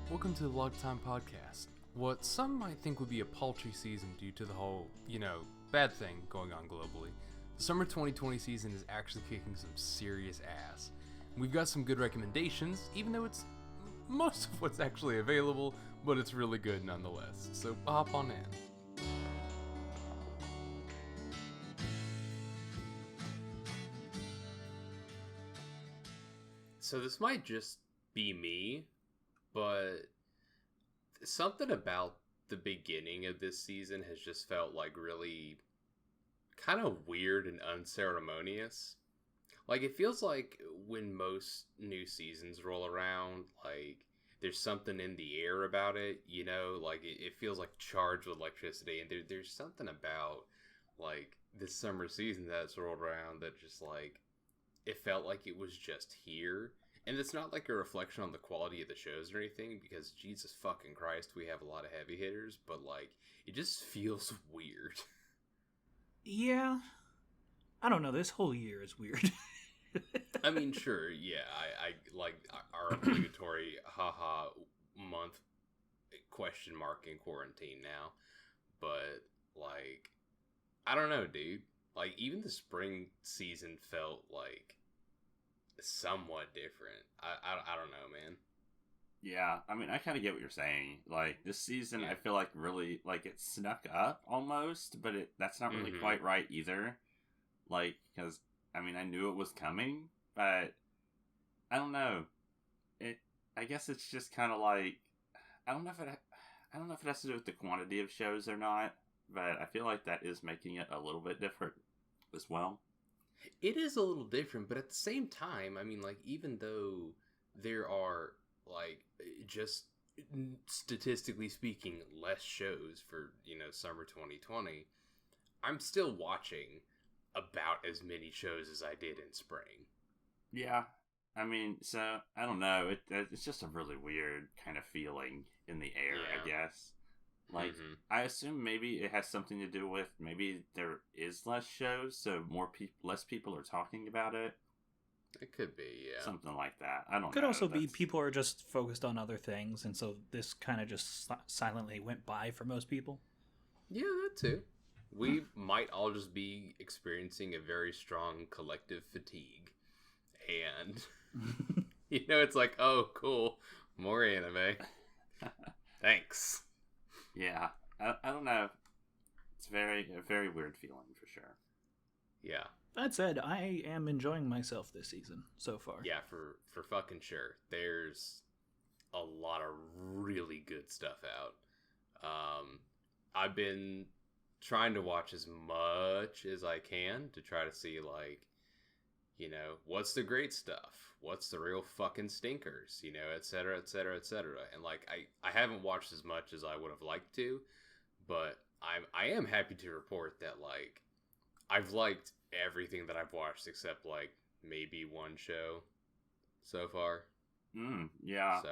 Welcome to the Log Time Podcast. What some might think would be a paltry season due to the whole, bad thing going on globally, the summer 2020 season is actually kicking some serious ass. We've got some good recommendations, even though it's most of what's actually available, but it's really good nonetheless. So hop on in. So this might just be me, but something about the beginning of this season has just felt like really kind of weird and unceremonious. Like, it feels like when most new seasons roll around, like, there's something in the air about it, like, it feels like charged with electricity, and there's something about, like, this summer season that's rolled around that just, like, it felt like it was just here. And it's not like a reflection on the quality of the shows or anything, because Jesus fucking Christ, we have a lot of heavy hitters, but, like, it just feels weird. Yeah. I don't know, this whole year is weird. I mean, sure, yeah, I like our obligatory haha month question mark in quarantine now, but, like, I don't know, dude. Like, even the spring season felt, like, somewhat different. I don't know, man. Yeah, I mean, I kind of get what you're saying. Like, this season, Yeah. I feel like really, like, it snuck up almost, but that's not really quite right either. Like, because, I mean, I knew it was coming, but I don't know. I guess it's just kind of like, I don't know if it has to do with the quantity of shows or not, but I feel like that is making it a little bit different as well. It is a little different, but at the same time, I mean, like, even though there are, like, just statistically speaking, less shows for, summer 2020, I'm still watching about as many shows as I did in spring. Yeah. I mean, so, I don't know. It's just a really weird kind of feeling in the air, Yeah. I guess. Like, I assume maybe it has something to do with maybe there is less shows, so less people are talking about it. It could be, yeah. Something like that. I don't know. Could also be people are just focused on other things, and so this kind of just silently went by for most people. Yeah, that too. We might all just be experiencing a very strong collective fatigue. And, it's like, oh, cool, more anime. Thanks. Yeah, I don't know. It's a very weird feeling for sure. Yeah. That said, I am enjoying myself this season so far. Yeah, for fucking sure. There's a lot of really good stuff out. I've been trying to watch as much as I can to try to see, like, what's the great stuff? What's the real fucking stinkers? Et cetera, et cetera, et cetera. And, like, I haven't watched as much as I would have liked to, but I am happy to report that, like, I've liked everything that I've watched except, like, maybe one show so far. Yeah. So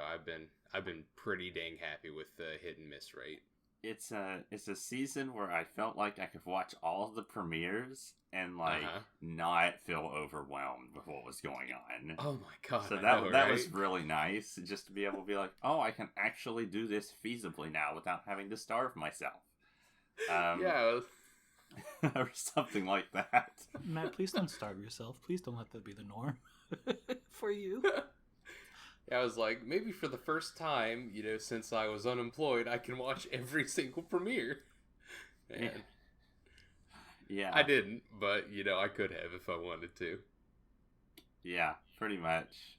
I've been pretty dang happy with the hit and miss rate. It's a season where I felt like I could watch all of the premieres and, like, not feel overwhelmed with what was going on. Oh my god! So that was really nice, just to be able to be like, oh, I can actually do this feasibly now without having to starve myself. Yeah. Or something like that. Matt, please don't starve yourself. Please don't let that be the norm for you. Yeah, I was like, maybe for the first time, since I was unemployed, I can watch every single premiere. And yeah. I didn't, but, I could have if I wanted to. Yeah, pretty much.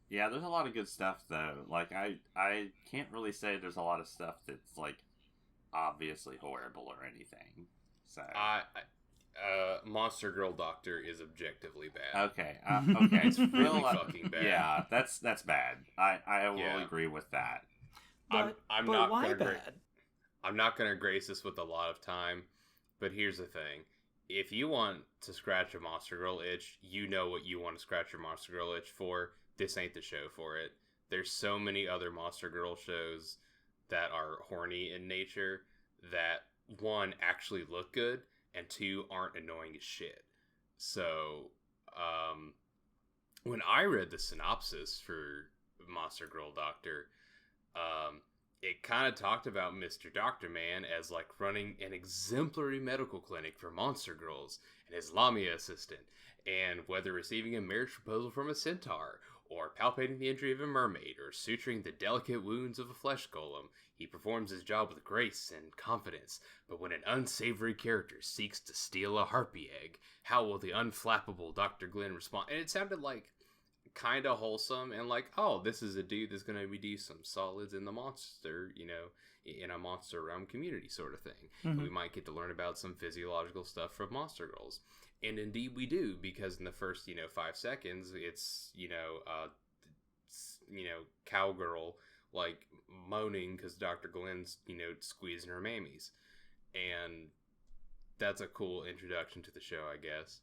Yeah, there's a lot of good stuff, though. Like, I can't really say there's a lot of stuff that's, like, obviously horrible or anything. So Monster Girl Doctor is objectively bad. Okay, okay, it's really fucking bad. Yeah, that's bad. I will agree with that. But why bad? I'm not gonna grace this with a lot of time, but here's the thing: if you want to scratch a Monster Girl itch, you know what you want to scratch your Monster Girl itch for. This ain't the show for it. There's so many other Monster Girl shows that are horny in nature that, one, actually look good, and two, aren't annoying as shit. So, when I read the synopsis for Monster Girl Doctor. It kind of talked about Mr. Doctor Man as like running an exemplary medical clinic for monster girls and his Lamia assistant, and whether receiving a marriage proposal from a centaur, or palpating the injury of a mermaid, or suturing the delicate wounds of a flesh golem, he performs his job with grace and confidence. But when an unsavory character seeks to steal a harpy egg, how will the unflappable Dr. Glenn respond? And it sounded like kind of wholesome and like, oh, this is a dude that's going to be do some solids in the monster, in a monster realm community sort of thing. Mm-hmm. We might get to learn about some physiological stuff from monster girls. And indeed we do, because in the first, 5 seconds, it's, cowgirl, like, moaning because Dr. Glenn's, squeezing her mammies. And that's a cool introduction to the show, I guess.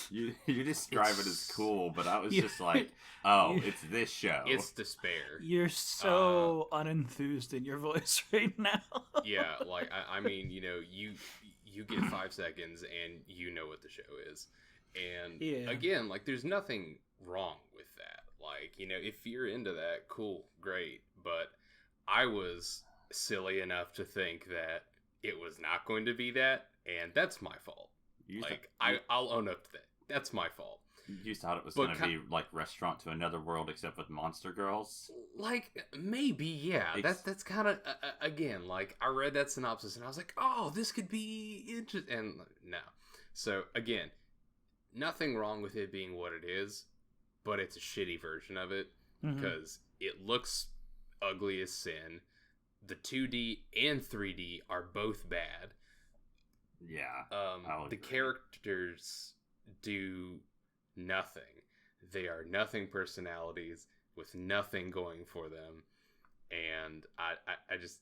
You describe it as cool, but I was just like, oh, it's this show. It's despair. You're so unenthused in your voice right now. Yeah, like, I mean, you get 5 seconds and you know what the show is. And again, like, there's nothing wrong with that. Like, if you're into that, cool, great. But I was silly enough to think that it was not going to be that, and that's my fault. I'll own up to that. That's my fault. You thought it was going to be like Restaurant to Another World, except with monster girls? Like, maybe, yeah. That's kind of, again, like, I read that synopsis and I was like, oh, this could be interesting. And no. So, again, nothing wrong with it being what it is, but it's a shitty version of it, because it looks ugly as sin. The 2D and 3D are both bad. Yeah. The characters do nothing. They are nothing personalities with nothing going for them. And I just,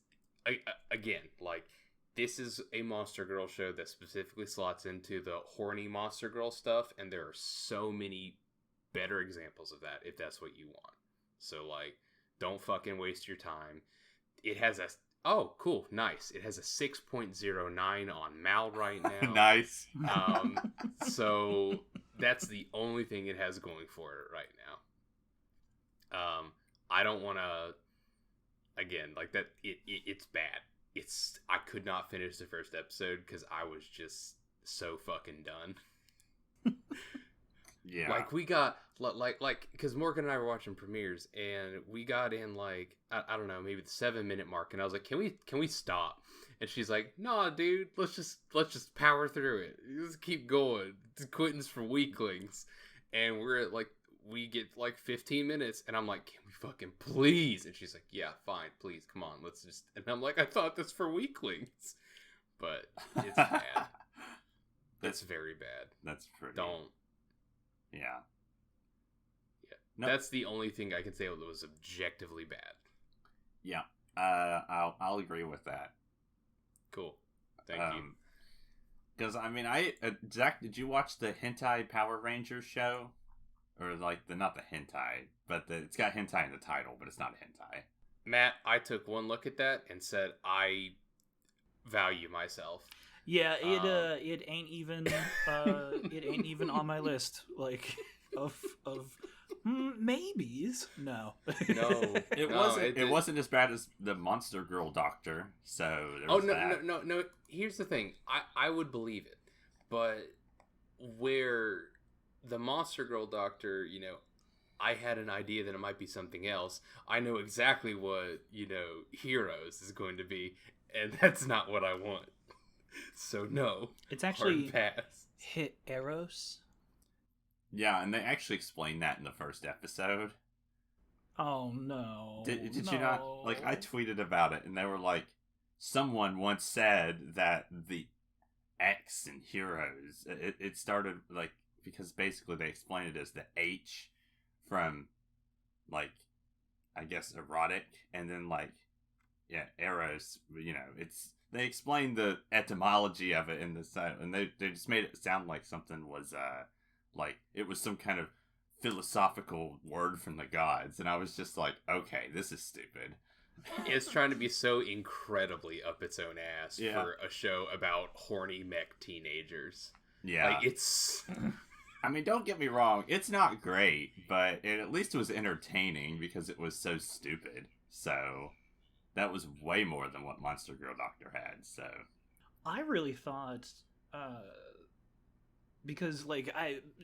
again, like, this is a Monster Girl show that specifically slots into the horny Monster Girl stuff, and there are so many better examples of that if that's what you want. So, like, don't fucking waste your time. It has oh, cool, nice. It has a 6.09 on Mal right now. Nice. So that's the only thing it has going for it right now. I don't want to, again, like that. It's bad. I could not finish the first episode because I was just so fucking done. Yeah. Like, we got, like, because Morgan and I were watching premieres, and we got in, like, I don't know, maybe the 7-minute mark, and I was like, can we stop? And she's like, nah, dude, let's just power through it. Just keep going. Quitting's for weaklings. And we're at, like, we get, like, 15 minutes, and I'm like, can we fucking please? And she's like, yeah, fine, please, come on, let's just, and I'm like, I thought this for weaklings. But it's bad. That's very bad. That's pretty. Don't. Yeah. Nope. That's the only thing I can say that was objectively bad. Yeah. I'll agree with that. Cool. Thank you. Because, I mean, Zach, did you watch the Hentai Power Rangers show? Or, like, not the hentai, but it's got hentai in the title, but it's not a hentai. Matt, I took one look at that and said, I value myself. Yeah, it ain't even on my list, like, of maybes. No. It wasn't as bad as the Monster Girl Doctor. So no. Here's the thing. I would believe it, but where the Monster Girl Doctor, I had an idea that it might be something else. I know exactly what HXEROS is going to be, and that's not what I want. So no, it's actually pass. HXEROS. Yeah, and they actually explained that in the first episode. Oh no! Did you not? Like, I tweeted about it, and they were like, someone once said that the X in HXEROS, it started like, because basically they explained it as the H from, like, I guess erotic, and then like, yeah, Eros. They explained the etymology of it in the site, and they just made it sound like something was like it was some kind of philosophical word from the gods, and I was just like, okay, this is stupid. It's trying to be so incredibly up its own ass for a show about horny mech teenagers. Yeah, like, it's I mean, don't get me wrong, it's not great, but it at least was entertaining because it was so stupid. So that was way more than what Monster Girl Doctor had. So I really thought, because like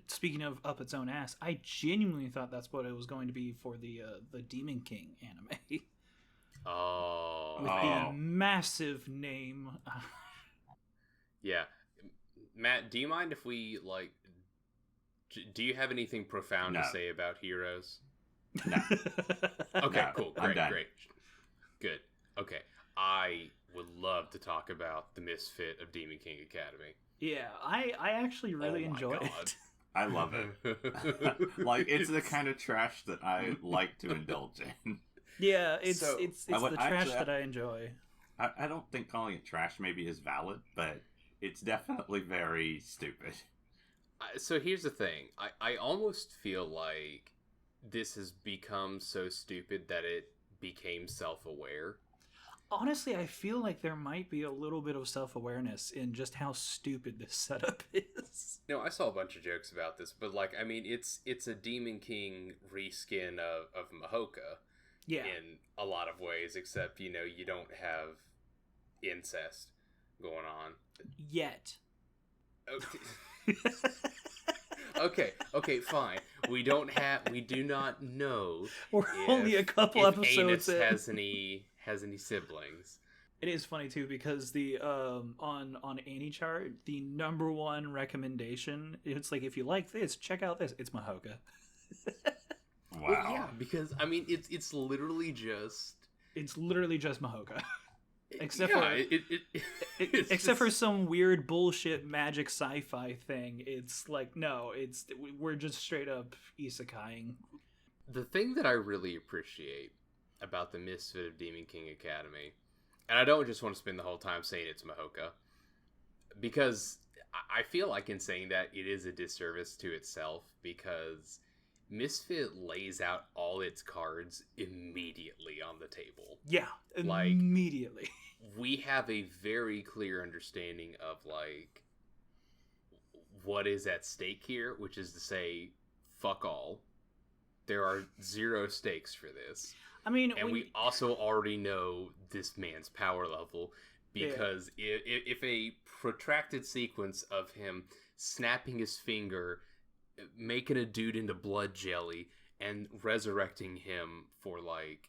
speaking of up its own ass, I genuinely thought that's what it was going to be for the Demon King anime. Oh, With the massive name. Yeah. Matt, do you mind if we, like, do you have anything profound to say about Heroes? No. Okay, No, cool. Great. Good. Okay. I would love to talk about the Misfit of Demon King Academy. Yeah, I actually really enjoy it. I love it. Like, it's the kind of trash that I like to indulge in. Yeah, it's the trash that I enjoy. I don't think calling it trash maybe is valid, but it's definitely very stupid. So here's the thing. I almost feel like this has become so stupid that it became self-aware. Honestly, I feel like there might be a little bit of self-awareness in just how stupid this setup is. No, I saw a bunch of jokes about this, but, like, I mean, it's a Demon King reskin of Mahoka. Yeah. In a lot of ways, except, you know, you don't have incest going on. Yet. Okay, fine. We do not know. We're only a couple episodes in. has any siblings. It is funny too because the on AnyChart, the number one recommendation, it's like, if you like this, check out this. It's Mahoka. Wow. Well, yeah, because I mean it's literally just Mahoka. Except for some weird bullshit magic sci-fi thing. It's like, no, we're just straight up isekaiing. The thing that I really appreciate about the Misfit of Demon King Academy, and I don't just want to spend the whole time saying it's Mahoka, because I feel like in saying that it is a disservice to itself, because Misfit lays out all its cards immediately on the table. Yeah, like, immediately. We have a very clear understanding of, like, what is at stake here, which is to say, fuck all. There are zero stakes for this. I mean, and we also already know this man's power level, because if a protracted sequence of him snapping his finger, making a dude into blood jelly, and resurrecting him for, like,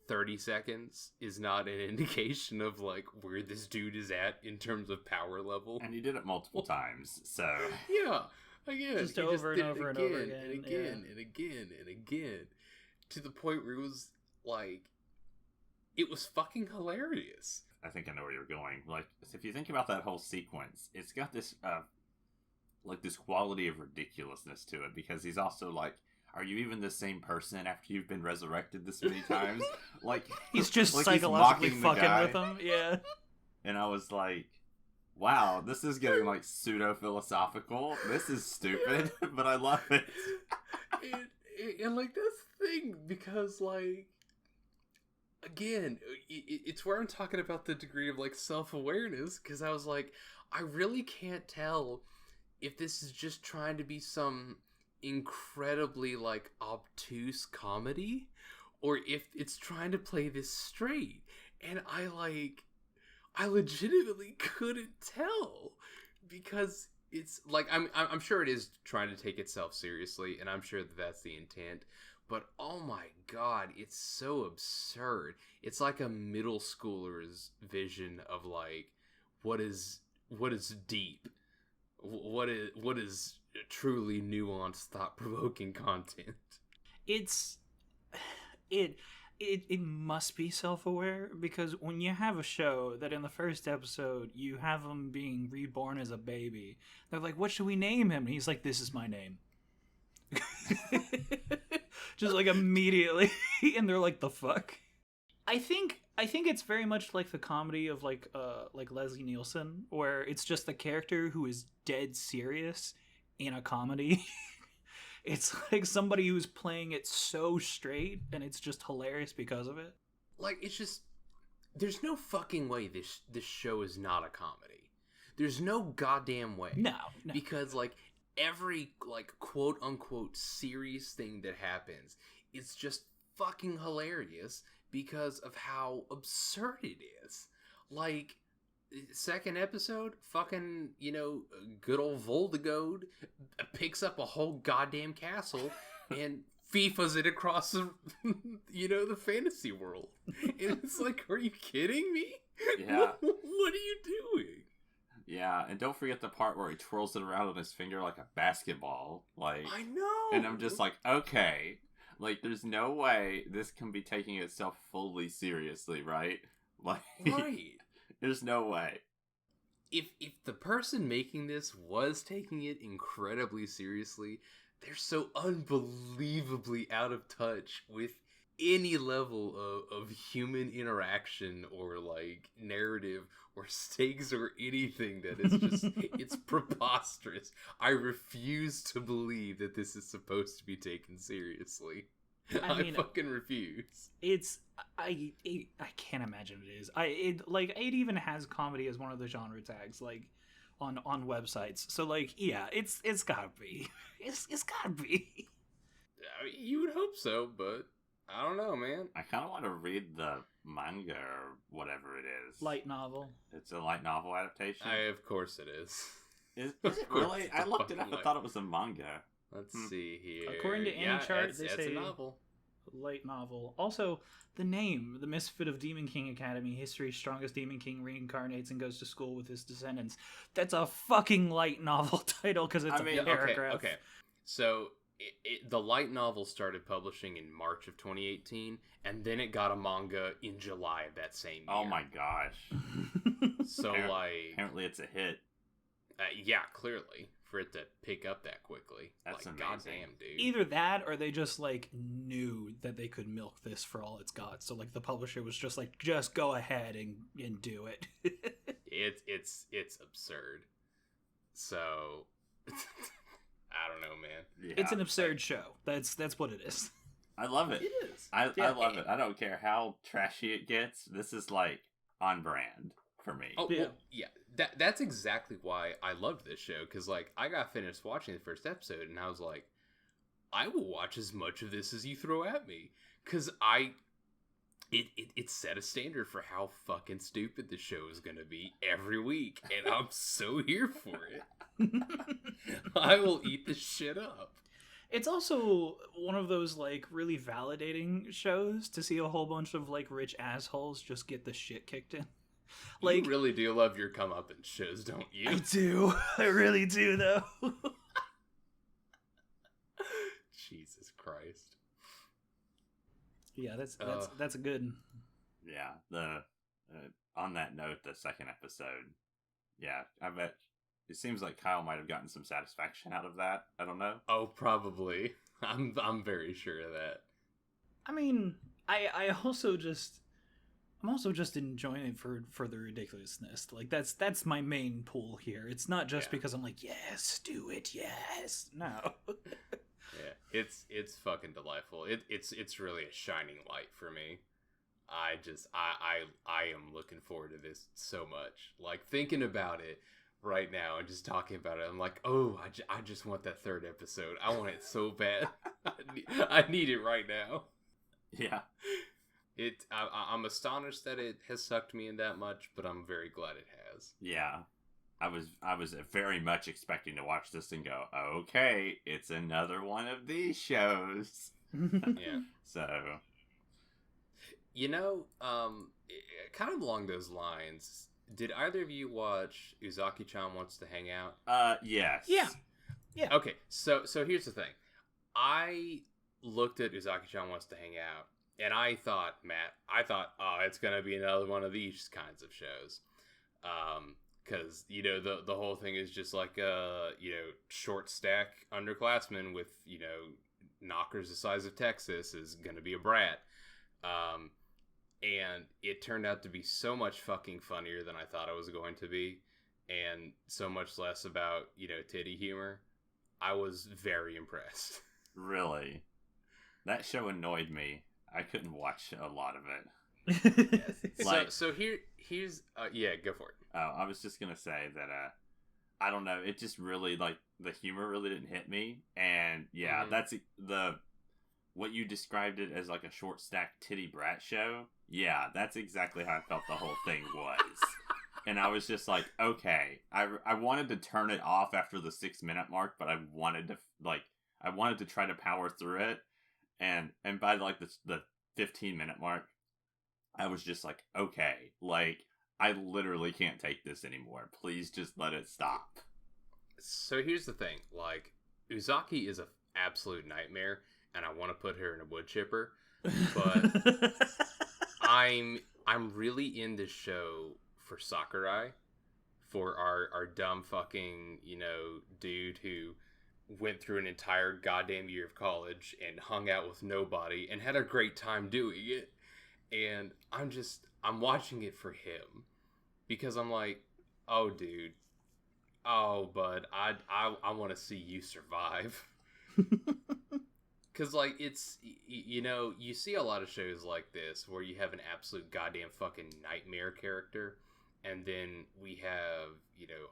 30 seconds is not an indication of, like, where this dude is at in terms of power level. And he did it multiple times, so... Yeah, again. Just over and over and over again. And again, and again, and again. To the point where it was, like, it was fucking hilarious. I think I know where you're going. Like, if you think about that whole sequence, it's got this, like, this quality of ridiculousness to it, because he's also, like, are you even the same person after you've been resurrected this many times? Like, he's just like psychologically fucking with him. Yeah. And I was like, wow, this is getting, like, pseudo-philosophical. This is stupid, but I love it. And, like, that's the thing, because, like, again, it's where I'm talking about the degree of, like, self-awareness, because I was like, I really can't tell if this is just trying to be some incredibly, like, obtuse comedy, or if it's trying to play this straight. And I legitimately couldn't tell, because it's like, I'm sure it is trying to take itself seriously, and I'm sure that that's the intent, but oh my god, it's so absurd. It's like a middle schooler's vision of, like, what is deep, what is truly nuanced, thought-provoking content. It must be self-aware, because when you have a show that in the first episode you have him being reborn as a baby, they're like, what should we name him? And he's like, this is my name. Just, like, immediately. And they're like, the fuck? I think it's very much like the comedy of, like Leslie Nielsen, where it's just the character who is dead serious in a comedy. It's like somebody who's playing it so straight, and it's just hilarious because of it. Like, it's just, there's no fucking way this show is not a comedy. There's no goddamn way. No. Because, like, every, like, quote unquote serious thing that happens is just fucking hilarious because of how absurd it is. Like, second episode, fucking, good old Voldegode picks up a whole goddamn castle and FIFAs it across the, the fantasy world. And it's like, are you kidding me? Yeah. What are you doing? Yeah, and don't forget the part where he twirls it around on his finger like a basketball. Like, I know. And I'm just like, okay. Like, there's no way this can be taking itself fully seriously, right? Like, right. There's no way. If the person making this was taking it incredibly seriously, they're so unbelievably out of touch with any level of human interaction or, like, narrative or stakes or anything that is just, it's preposterous. I refuse to believe that this is supposed to be taken seriously. I fucking refuse. I can't imagine it is. It even has comedy as one of the genre tags, like, on websites. So, like, yeah, it's gotta be. It's gotta be. I mean, you would hope so, but I don't know, man. I kind of want to read the manga or whatever it is. Light novel. It's a light novel adaptation. Of course it is. Is it really? I looked it up and thought it was a manga. Let's see here. According to any chart, they say a novel. Light novel. Also, the name, the Misfit of Demon King Academy, history's strongest Demon King reincarnates and goes to school with his descendants. That's a fucking light novel title because it's a paragraph. Okay. So the light novel started publishing in March of 2018, and then it got a manga in July of that same year. Oh my gosh. So, apparently it's a hit. Yeah, clearly. For it to pick up that quickly. That's like, amazing. Goddamn, dude. Either that, or they just, like, knew that they could milk this for all it's got. So, like, the publisher was just like, just go ahead and do it. It's absurd. So, I don't know, man. Yeah, it's an absurd show. That's what it is. I love it. It is. I love it. I don't care how trashy it gets. This is, like, on brand for me. Oh, well, yeah. That's exactly why I loved this show, because, like, I got finished watching the first episode, and I was like, I will watch as much of this as you throw at me, because it set a standard for how fucking stupid the show is going to be every week, and I'm so here for it. I will eat this shit up. It's also one of those, like, really validating shows to see a whole bunch of, like, rich assholes just get the shit kicked in. Like, you really do love your comeuppance shows, don't you? I do. I really do, though. Jesus Christ. Yeah, that's a good. Yeah, the on that note, the second episode. Yeah, I bet it seems like Kyle might have gotten some satisfaction out of that. I don't know. Oh, probably. I'm very sure of that. I mean, I'm also just enjoying it for the ridiculousness. Like, that's my main pull here. It's not just because I'm like, yes, do it, yes. No. Yeah, it's fucking delightful. It's really a shining light for me. I am looking forward to this so much. Like, thinking about it right now and just talking about it, I'm like, oh, I just want that third episode. I want it so bad. I need it right now. Yeah. I'm astonished that it has sucked me in that much, but I'm very glad it has. Yeah. I was very much expecting to watch this and go, okay, it's another one of these shows. Yeah. So, kind of along those lines, did either of you watch Uzaki-chan Wants to Hang Out? Yes. Yeah. Okay, so here's the thing. I looked at Uzaki-chan Wants to Hang Out, and I thought, oh, it's going to be another one of these kinds of shows. Because, the whole thing is just like a, short stack underclassmen with, knockers the size of Texas is going to be a brat. And it turned out to be so much fucking funnier than I thought it was going to be. And so much less about, titty humor. I was very impressed. Really? That show annoyed me. I couldn't watch a lot of it. Here's yeah, go for it. Oh, I was just gonna say that I don't know. It just really, like, the humor really didn't hit me. And yeah, that's what you described it as, like, a short stack titty brat show. Yeah, that's exactly how I felt the whole thing was. And I was just like, okay. I wanted to turn it off after the 6-minute mark, but I wanted to try to power through it. And by, like, the 15-minute mark, I was just like, okay, like, I literally can't take this anymore. Please just let it stop. So here's the thing, like, Uzaki is an absolute nightmare, and I want to put her in a wood chipper, but I'm really in this show for Sakurai, for our dumb fucking, dude who went through an entire goddamn year of college and hung out with nobody and had a great time doing it. And I'm watching it for him because I'm like, oh, dude, oh, bud, I want to see you survive. Because, like, it's, you see a lot of shows like this where you have an absolute goddamn fucking nightmare character, and then we have,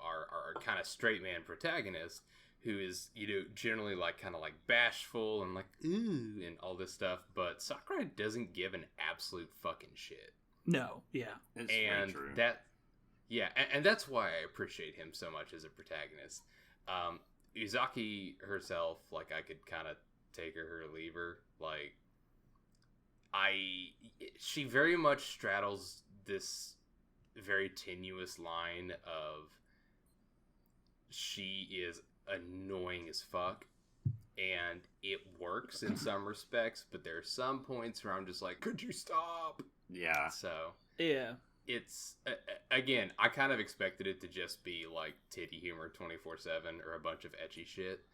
our kind of straight man protagonist who is, generally, like, kind of, like, bashful and, like, ooh, and all this stuff, but Sakurai doesn't give an absolute fucking shit. No, yeah. It's very true. And that's why I appreciate him so much as a protagonist. Uzaki herself, like, I could kind of take her or leave her. Like, she very much straddles this very tenuous line of she is annoying as fuck, and it works in some respects, but there are some points where I'm just like, could you stop? Yeah. So yeah, it's again, I kind of expected it to just be like titty humor 24/7 or a bunch of ecchi shit,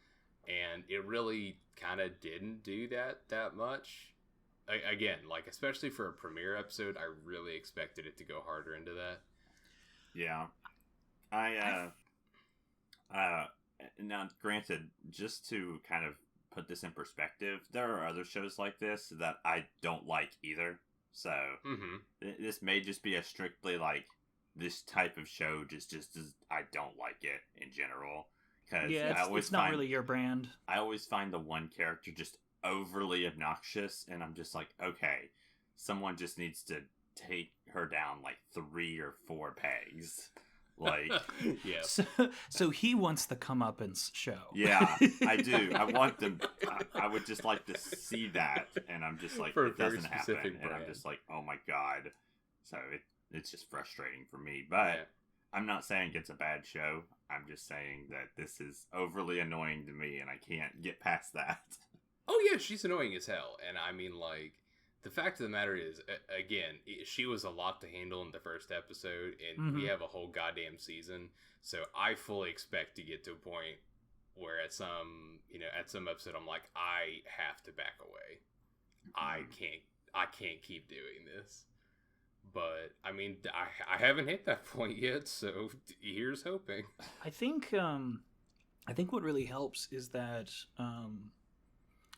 and it really kind of didn't do that much. Again, like, especially for a premiere episode, I really expected it to go harder into that. Yeah. Now, granted, just to kind of put this in perspective, there are other shows like this that I don't like either. So, this may just be a strictly, like, this type of show just I don't like it in general. Cause yeah, it's not really your brand. I always find the one character just overly obnoxious, and I'm just like, okay, someone just needs to take her down like 3 or 4 pegs. Like, yeah. So he wants the comeuppance show. Yeah, I do. I want them. I would just like to see that, and I'm just like, it doesn't happen, and I'm just like, oh my god. So it's just frustrating for me. But I'm not saying it's a bad show. I'm just saying that this is overly annoying to me, and I can't get past that. Oh yeah, she's annoying as hell, and I mean, like, the fact of the matter is, again, she was a lot to handle in the first episode, and we have a whole goddamn season, so I fully expect to get to a point where at some episode, I'm like, I have to back away. I can't keep doing this. But, I mean, I haven't hit that point yet, so here's hoping. I think what really helps is that,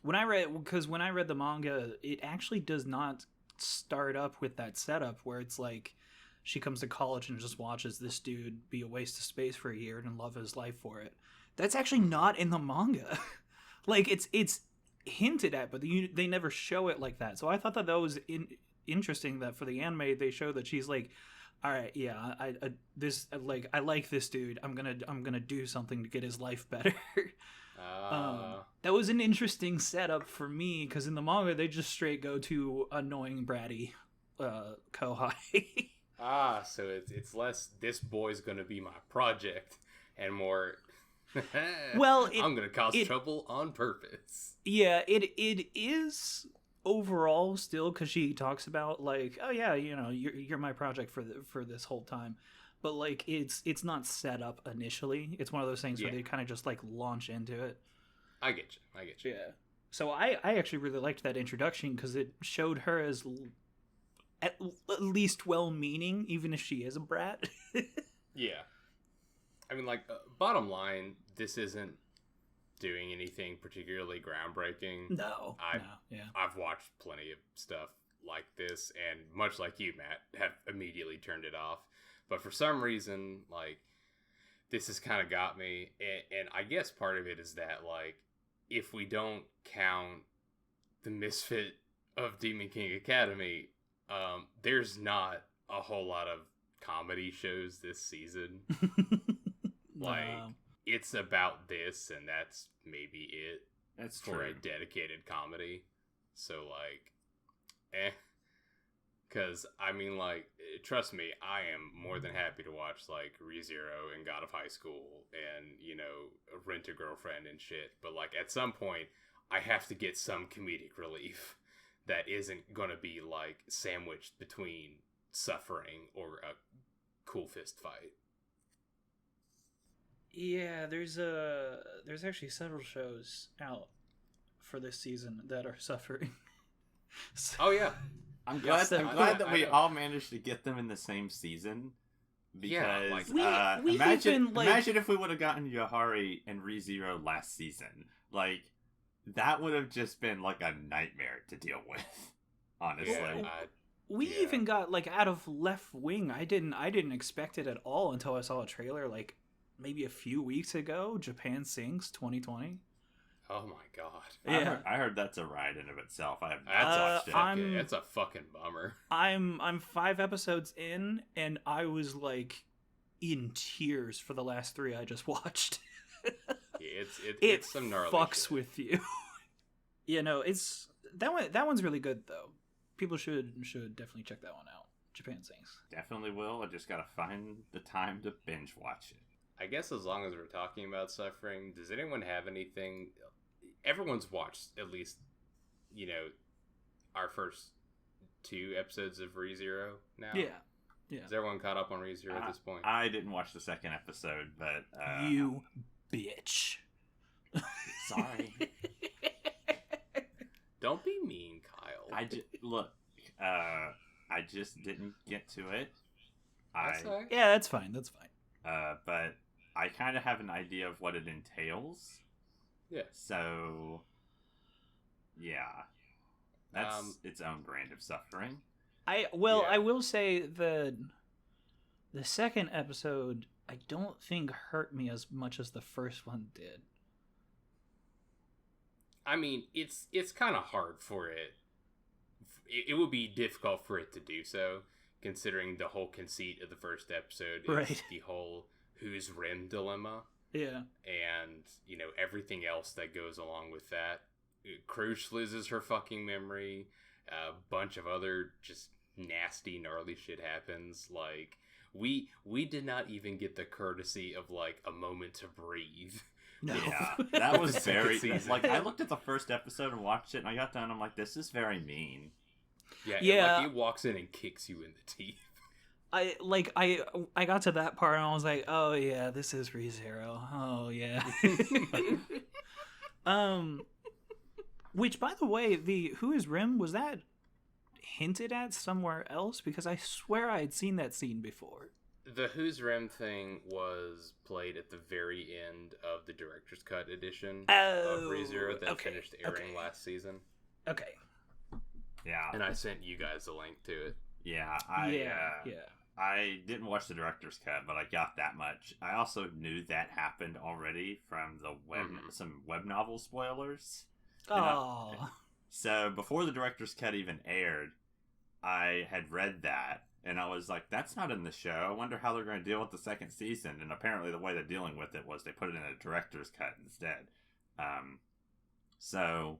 when I read the manga, it actually does not start up with that setup where it's like she comes to college and just watches this dude be a waste of space for a year and love his life for it. That's actually not in the manga. Like, it's hinted at, but they never show it like that. So I thought that was interesting that for the anime they show that she's like, all right, yeah, I like this dude. I'm gonna do something to get his life better. That was an interesting setup for me, because in the manga they just straight go to annoying bratty Kohai. So it's less this boy's gonna be my project and more well, I'm gonna cause trouble on purpose. Yeah, it is overall still, because she talks about like, oh yeah, you're my project for this whole time. But, like, it's not set up initially. It's one of those things where they kind of just, like, launch into it. I get you. Yeah. So I actually really liked that introduction, because it showed her as at least well-meaning, even if she is a brat. Yeah. I mean, like, bottom line, this isn't doing anything particularly groundbreaking. No. I've watched plenty of stuff like this, and much like you, Matt, have immediately turned it off. But for some reason, like, this has kind of got me, and I guess part of it is that, like, if we don't count the Misfit of Demon King Academy, there's not a whole lot of comedy shows this season. Like, it's about this, and that's maybe it. That's for true. a dedicated comedy. So, like, because, I mean, like, trust me, I am more than happy to watch, like, ReZero and God of High School and, you know, Rent a Girlfriend and shit. But, like, at some point, I have to get some comedic relief that isn't gonna be, like, sandwiched between suffering or a cool fist fight. Yeah, there's actually several shows out for this season that are suffering. So, Oh, yeah. I'm glad that we know. all managed to get them in the same season. Because Yeah, like, we imagine even, like- imagine if we would have gotten Yahari and ReZero last season. Like, that would have just been like a nightmare to deal with. Honestly. Yeah, we yeah. even got like out of Left Wing. I didn't expect it at all until I saw a trailer like maybe a few weeks ago. Japan Sings 2020. Oh my god. Yeah. I heard that's a ride in of itself. I have not That's watched it. that's a fucking bummer. I'm 5 episodes in, and I was like in tears for the last 3 I just watched. Yeah, It it's some gnarly fucks shit. with you. You know, it's that one's really good though. People should definitely check that one out. Japan Sings. Definitely will. I just gotta find the time to binge watch it. I guess as long as we're talking about suffering, does anyone have anything? Everyone's watched at least, you know, our first 2 episodes of ReZero now. Yeah. Is everyone caught up on ReZero at this point? I didn't watch the second episode, but You bitch. sorry. Don't be mean, Kyle. Look. I just didn't get to it. That's all right. Yeah, that's fine. That's fine. But I kind of have an idea of what it entails. Yeah. So, yeah, that's its own brand of suffering. I will say the second episode I don't think hurt me as much as the first one did. I mean, it's kind of hard for it. It would be difficult for it to do so, considering the whole conceit of the first episode is Right. the whole who's Rim dilemma. Yeah. And, you know, everything else that goes along with that. Crush loses her fucking memory. A bunch of other just nasty, gnarly shit happens. Like, we did not even get the courtesy of, like, a moment to breathe. No. Yeah, that was The second very season. like I looked at the first episode and watched it, and I got done. I'm like, this is very mean. Yeah. Like, he walks in and kicks you in the teeth. I got to that part and I was like, oh yeah, this is ReZero. Oh yeah. Which, by the way, the Who is Rim, was that hinted at somewhere else? Because I swear I had seen that scene before. The Who's Rim thing was played at the very end of the director's cut edition of ReZero that finished airing last season. Okay. Yeah, And I sent you guys a link to it. yeah, Yeah. I didn't watch the director's cut, but I got that much. I also knew that happened already from the some web novel spoilers. Oh. So before the director's cut even aired, I had read that, and I was like, that's not in the show. I wonder how they're going to deal with the second season. And apparently the way they're dealing with it was they put it in a director's cut instead. So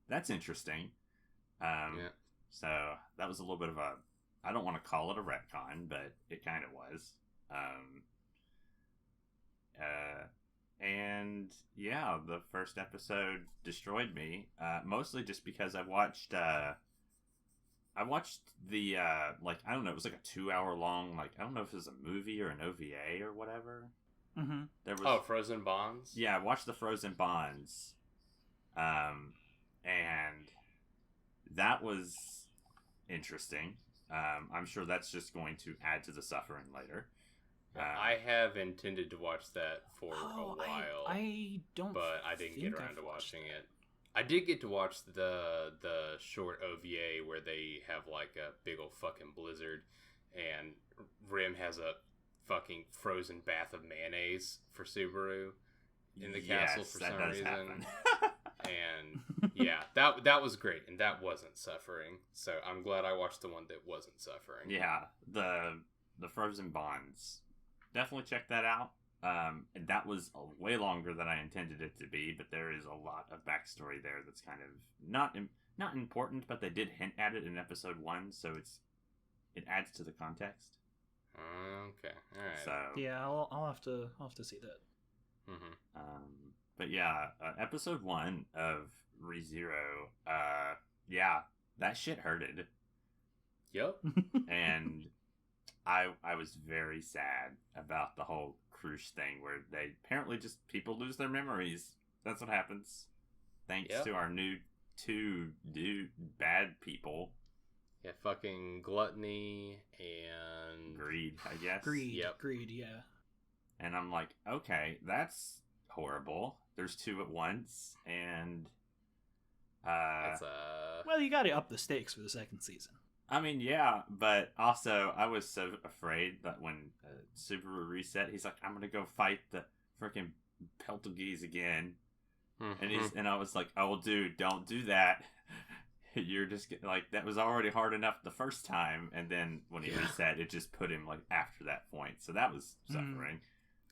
that's interesting. Yeah. So that was a little bit of a, I don't want to call it a retcon, but it kind of was. And yeah, the first episode destroyed me. Mostly just because I watched the like, I don't know, it was like a 2-hour long, like, I don't know if it was a movie or an OVA or whatever. Mm-hmm. There was Frozen Bonds? Yeah, I watched the Frozen Bonds. And that was interesting. I'm sure that's just going to add to the suffering later. I have intended to watch that for a while. I don't but I didn't get around I've to watched watching it. I did get to watch the short OVA where they have like a big old fucking blizzard and Rim has a fucking frozen bath of mayonnaise for Subaru in the castle for some reason. And yeah, that was great, and that wasn't suffering. So I'm glad I watched the one that wasn't suffering. Yeah, the Frozen Bonds. Definitely check that out. And that was way longer than I intended it to be, but there is a lot of backstory there that's kind of not important, but they did hint at it in episode 1, so it adds to the context. Okay, all right. So yeah, I'll have to see that. But yeah, episode 1 of ReZero, yeah, that shit hurted. Yep. And I was very sad about the whole Crush thing, where they apparently just people lose their memories. That's what happens. Thanks to our new 2 bad people. Yeah, fucking gluttony and greed, I guess. Greed, yeah. And I'm like, okay, that's horrible. There's 2 at once, and well, you got to up the stakes for the second season. I mean, yeah, but also I was so afraid that when Subaru reset, he's like, I'm gonna go fight the freaking Peltogese again, and I was like, oh, dude, don't do that. You're just like, that was already hard enough the first time, and then when he reset, it just put him like after that point, so that was suffering.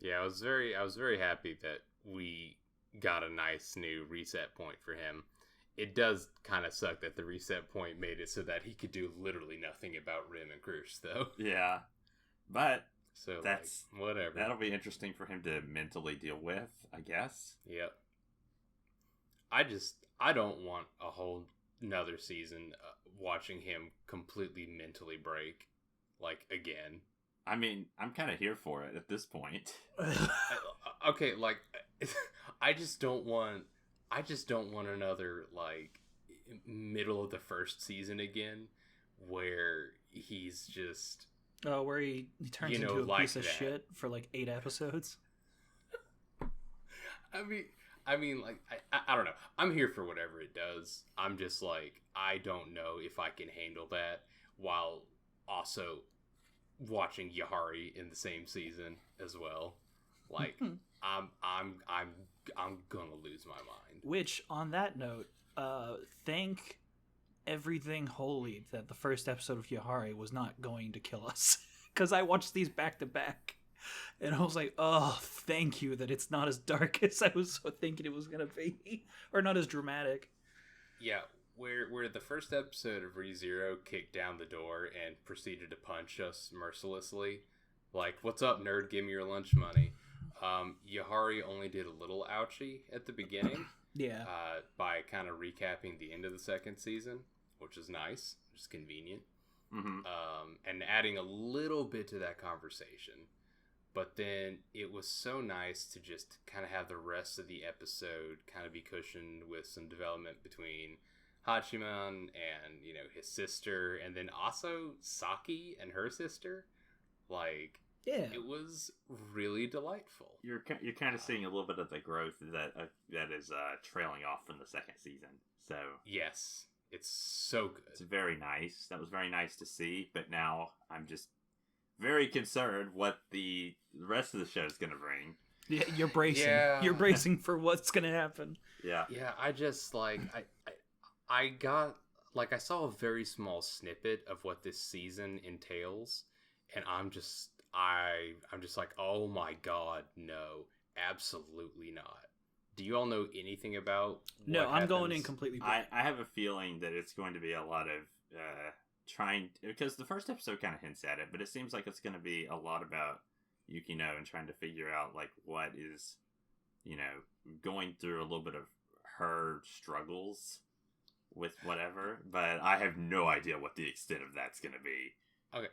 Yeah, I was very happy that we got a nice new reset point for him. It does kind of suck that the reset point made it so that he could do literally nothing about Rim and Crush, though. Yeah, but so that's like, whatever. That'll be interesting for him to mentally deal with, I guess. Yep. I don't want a whole another season watching him completely mentally break, like, again. I mean, I'm kind of here for it at this point. Okay, like, I just don't want another, like, middle of the first season again, where he's just... Oh, where he turns into a like piece of shit for, like, 8 episodes? I mean, like, I don't know. I'm here for whatever it does. I'm just, like, I don't know if I can handle that while also watching Yahari in the same season as well. Like, I'm gonna lose my mind. Which, on that note, thank everything holy that the first episode of Yahari was not going to kill us. Because I watched these back to back, and I was like, oh, thank you that it's not as dark as I was thinking it was gonna be, or not as dramatic. Yeah, where the first episode of ReZero kicked down the door and proceeded to punch us mercilessly, like, what's up, nerd? Give me your lunch money. Yahari only did a little ouchie at the beginning. Yeah. By kind of recapping the end of the second season, which is nice, which is convenient. And adding a little bit to that conversation. But then it was so nice to just kind of have the rest of the episode kind of be cushioned with some development between Hachiman and, you know, his sister, and then also Saki and her sister. Like, yeah, it was really delightful. You're kind of seeing a little bit of the growth that is trailing off from the second season. So yes, it's so good. It's very nice. That was very nice to see. But now I'm just very concerned what the rest of the show is going to bring. Yeah, you're bracing. Yeah. You're bracing for what's going to happen. Yeah. Yeah, I just, like, I got, like, I saw a very small snippet of what this season entails, and I'm just like, oh my god, no, absolutely not. Do you all know anything about No, I'm happens? going in completely I have a feeling that it's going to be a lot of trying, because the first episode kind of hints at it, but it seems like it's going to be a lot about Yukino and trying to figure out, like, what is, you know, going through a little bit of her struggles with whatever, but I have no idea what the extent of that's going to be. Okay.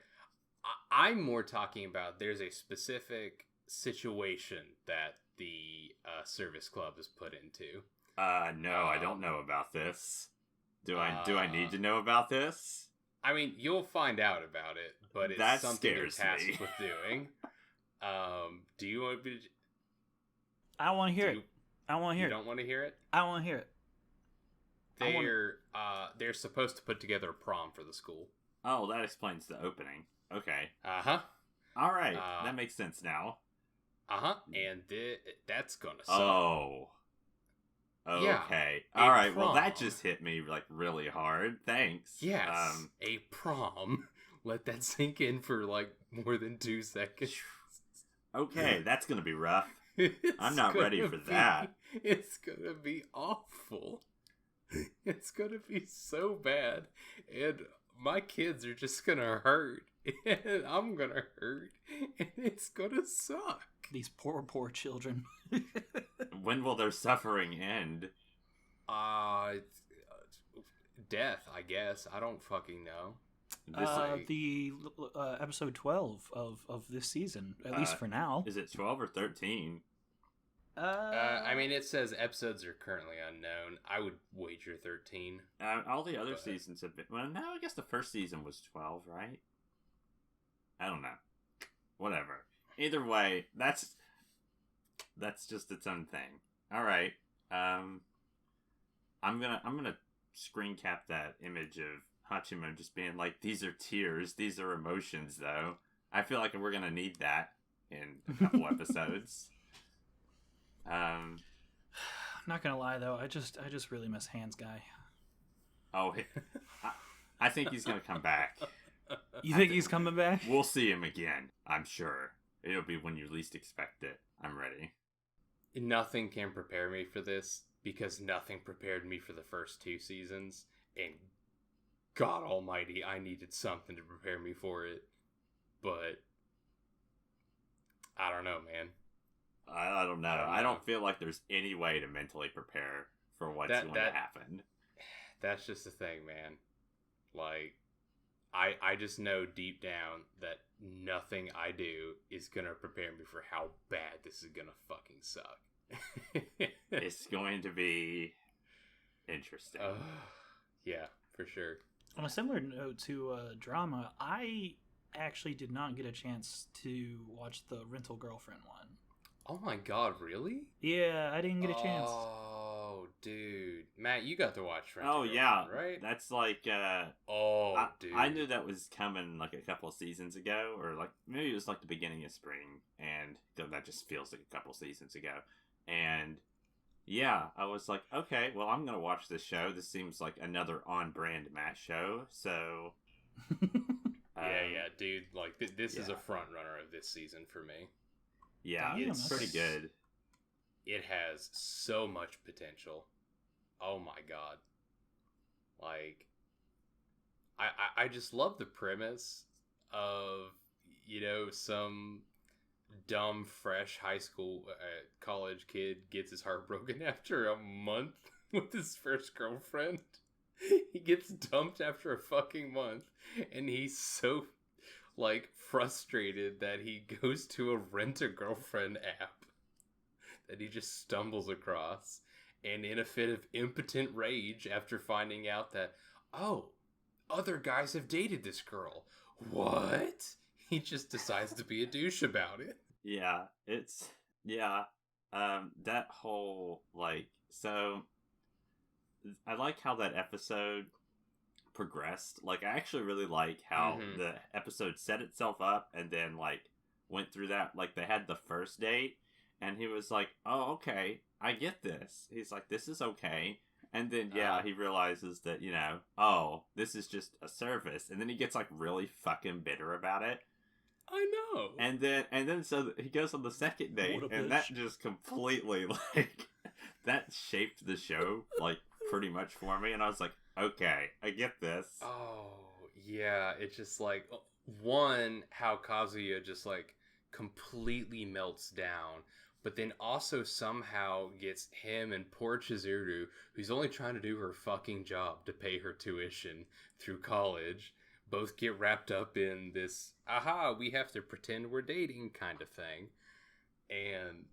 I'm more talking about there's a specific situation that the service club is put into. No, I don't know about this. Do I need to know about this? I mean, you'll find out about it, but it's that something you're scares tasked me. with doing. Do you want to be... I want to hear it. I want to hear it. You don't want to hear it? I want to hear it. They're supposed to put together a prom for the school. Oh, that explains the opening. Okay. Uh-huh. All right, Uh, that makes sense now. And that's gonna suck. Oh. Yeah, Okay. a All right. Well, that prom. just hit me like really hard. Thanks. Yes, a prom. Let that sink in for like more than 2 seconds. Okay, that's gonna be rough. It's I'm not ready for that. It's gonna be awful. It's gonna be so bad, and my kids are just gonna hurt, and I'm gonna hurt, and it's gonna suck. These poor children. When will their suffering end? Death, I guess. I don't fucking know. The episode 12 of this season, at least for now. Is it 12 or 13? I mean, it says episodes are currently unknown. I would wager 13. All the other seasons have been... Well, no, I guess the first season was 12, right? I don't know. Whatever. Either way, that's just its own thing. All right. I'm gonna screen cap that image of Hachiman just being like, "These are tears. These are emotions." Though I feel like we're gonna need that in a couple episodes. Not gonna lie though, I just really miss Hands Guy. Oh, I think he's gonna come back. You think he's coming back? We'll see him again. I'm sure it'll be when you least expect it. I'm ready. Nothing can prepare me for this because nothing prepared me for the first 2 seasons, and God Almighty, I needed something to prepare me for it. But I don't know, man. I don't know. I don't feel like there's any way to mentally prepare for what's going to happen. That's just the thing, man. Like, I just know deep down that nothing I do is going to prepare me for how bad this is going to fucking suck. It's going to be interesting. Yeah, for sure. On a similar note to drama, I actually did not get a chance to watch the Rental Girlfriend one. Oh my god, really? Yeah, I didn't get a chance. Oh, dude. Matt, you got to watch Rental Girlfriend, yeah, right? That's like, dude. I knew that was coming like a couple of seasons ago, or like maybe it was like the beginning of spring, and that just feels like a couple of seasons ago. And yeah, I was like, okay, well, I'm gonna watch this show. This seems like another on-brand Matt show, so... yeah, dude. Like, this is a front runner of this season for me. Yeah, it's pretty good. It has so much potential. Oh my god. Like, I just love the premise of, you know, some dumb, fresh high school, college kid gets his heart broken after a month with his first girlfriend. He gets dumped after a fucking month, and he's so, like, frustrated that he goes to a Rent-A-Girlfriend app that he just stumbles across, and in a fit of impotent rage after finding out that, oh, other guys have dated this girl. What? He just decides to be a douche about it. Yeah, that whole, like, so I like how that episode progressed. Like, I actually really like how the episode set itself up and then, like, went through that. Like, they had the first date, and he was like, oh, okay, I get this. He's like, this is okay. And then, he realizes that, you know, oh, this is just a service. And then he gets, like, really fucking bitter about it. I know. And then so he goes on the second date, and that just completely, like, that shaped the show, like, pretty much for me. And I was like, okay, I get this. Oh, yeah. It's just like, one, how Kazuya just, like, completely melts down, but then also somehow gets him and poor Chizuru, who's only trying to do her fucking job to pay her tuition through college, both get wrapped up in this, we have to pretend we're dating kind of thing. And,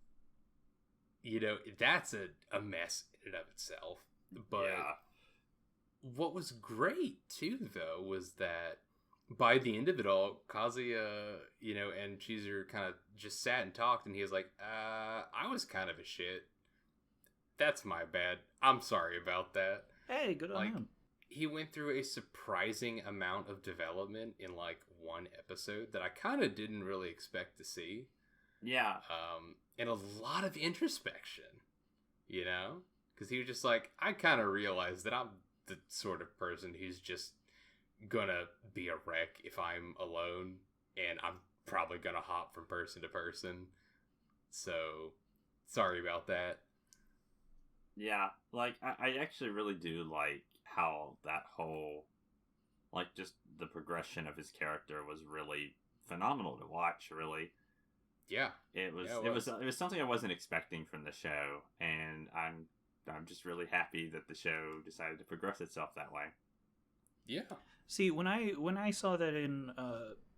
you know, that's a mess in and of itself. But what was great, too, though, was that by the end of it all, Kazuya, you know, and Chizuru kind of just sat and talked, and he was like, I was kind of a shit. That's my bad. I'm sorry about that. Hey, good on him. he went through a surprising amount of development in like one episode that I kind of didn't really expect to see. Yeah. And a lot of introspection, you know? Because he was just like, I kind of realized that I'm the sort of person who's just gonna be a wreck if I'm alone, and I'm probably gonna hop from person to person. So, sorry about that. Yeah, like, I actually really do like how that whole, like, just the progression of his character was really phenomenal to watch, really. Yeah. It was, Yeah, it was something I wasn't expecting from the show, and I'm just really happy that the show decided to progress itself that way. Yeah. See, when I saw that in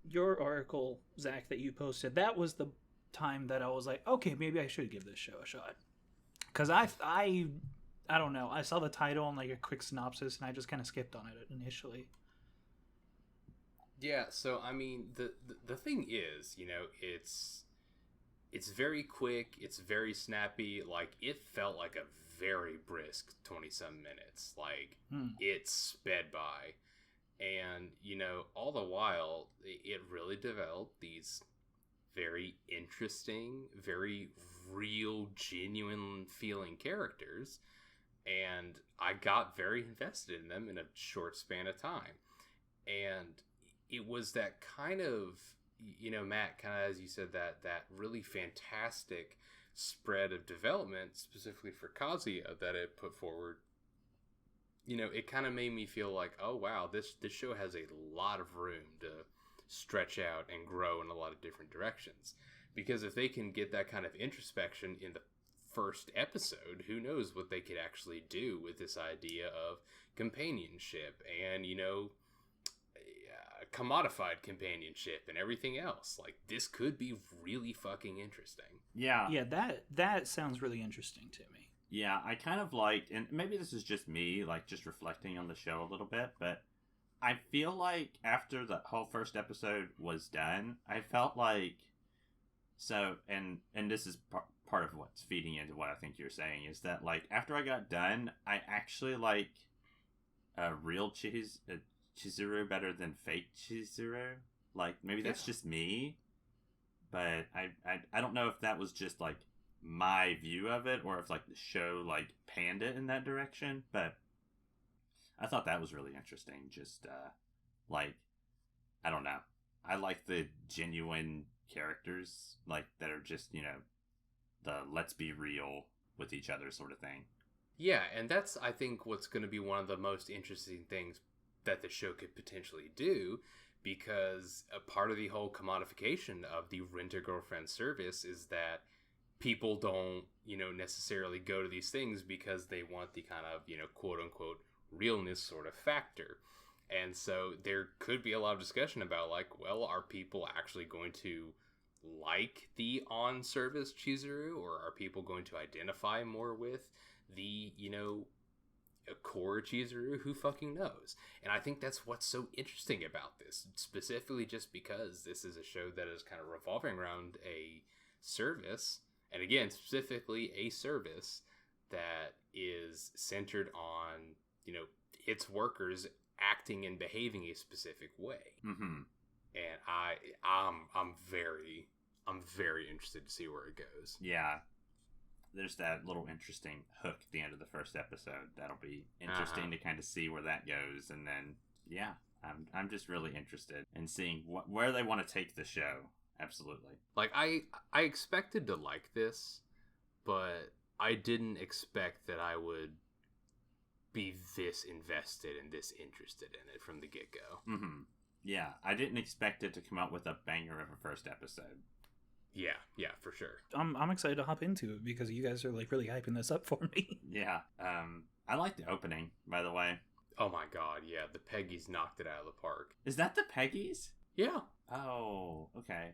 your article, Zach, that you posted, that was the time that I was like, okay, maybe I should give this show a shot. Because I don't know, I saw the title and like a quick synopsis, and I just kind of skipped on it initially. Yeah, so I mean, the thing is, you know, it's very quick, it's very snappy. Like, it felt like a very brisk 20-some minutes. Like, it sped by. And, you know, all the while, it really developed these very interesting, very real, genuine feeling characters. And I got very invested in them in a short span of time. And it was that kind of, you know, Matt, kind of as you said, that really fantastic spread of development, specifically for Kazuya, that it put forward. You know, it kind of made me feel like, oh wow, this show has a lot of room to stretch out and grow in a lot of different directions. Because if they can get that kind of introspection in the first episode, who knows what they could actually do with this idea of companionship and, you know, commodified companionship and everything else. Like, this could be really fucking interesting. Yeah. Yeah, that sounds really interesting to me. Yeah, I kind of liked, and maybe this is just me, like, just reflecting on the show a little bit, but I feel like after the whole first episode was done, I felt like, so, and this is part of what's feeding into what I think you're saying, is that, like, after I got done, I actually like real Chizuru better than fake Chizuru. Like, maybe that's just me, but I don't know if that was just, like, my view of it, or if, like, the show, like, panned it in that direction, but I thought that was really interesting. Just, like, I don't know. I like the genuine characters, like, that are just, you know, the let's be real with each other sort of thing. Yeah, and that's, I think, what's going to be one of the most interesting things that the show could potentially do, because a part of the whole commodification of the rent-a-girlfriend service is that people don't, you know, necessarily go to these things because they want the kind of, you know, quote-unquote realness sort of factor. And so there could be a lot of discussion about, like, well, are people actually going to like the on-service Chizuru, or are people going to identify more with the, you know, core Chizuru? Who fucking knows? And I think that's what's so interesting about this, specifically just because this is a show that is kind of revolving around a service, and again, specifically a service that is centered on, you know, its workers acting and behaving a specific way. Mm-hmm. And I'm very interested to see where it goes. Yeah. There's that little interesting hook at the end of the first episode. That'll be interesting to kind of see where that goes. And then, yeah, I'm just really interested in seeing where they want to take the show. Absolutely. Like, I expected to like this, but I didn't expect that I would be this invested and this interested in it from the get-go. Mm-hmm. Yeah, I didn't expect it to come out with a banger of a first episode. Yeah, for sure. I'm excited to hop into it because you guys are like really hyping this up for me. Yeah. I like the opening, by the way. Oh my god, yeah, the Peggies knocked it out of the park. Is that the Peggies? Yeah. Oh, okay.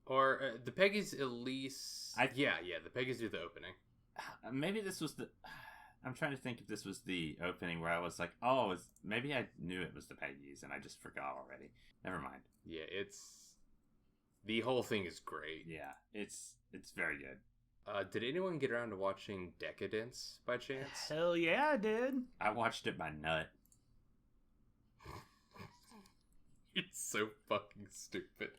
Or the Peggies at least... Yeah, the Peggies do the opening. Maybe this was the... I'm trying to think if this was the opening where I was like, oh, maybe I knew it was the Peggies and I just forgot already. Never mind. Yeah, the whole thing is great. Yeah, it's very good. Did anyone get around to watching Deca-Dence by chance? Hell yeah, I did. I watched it by nut. You're so fucking stupid.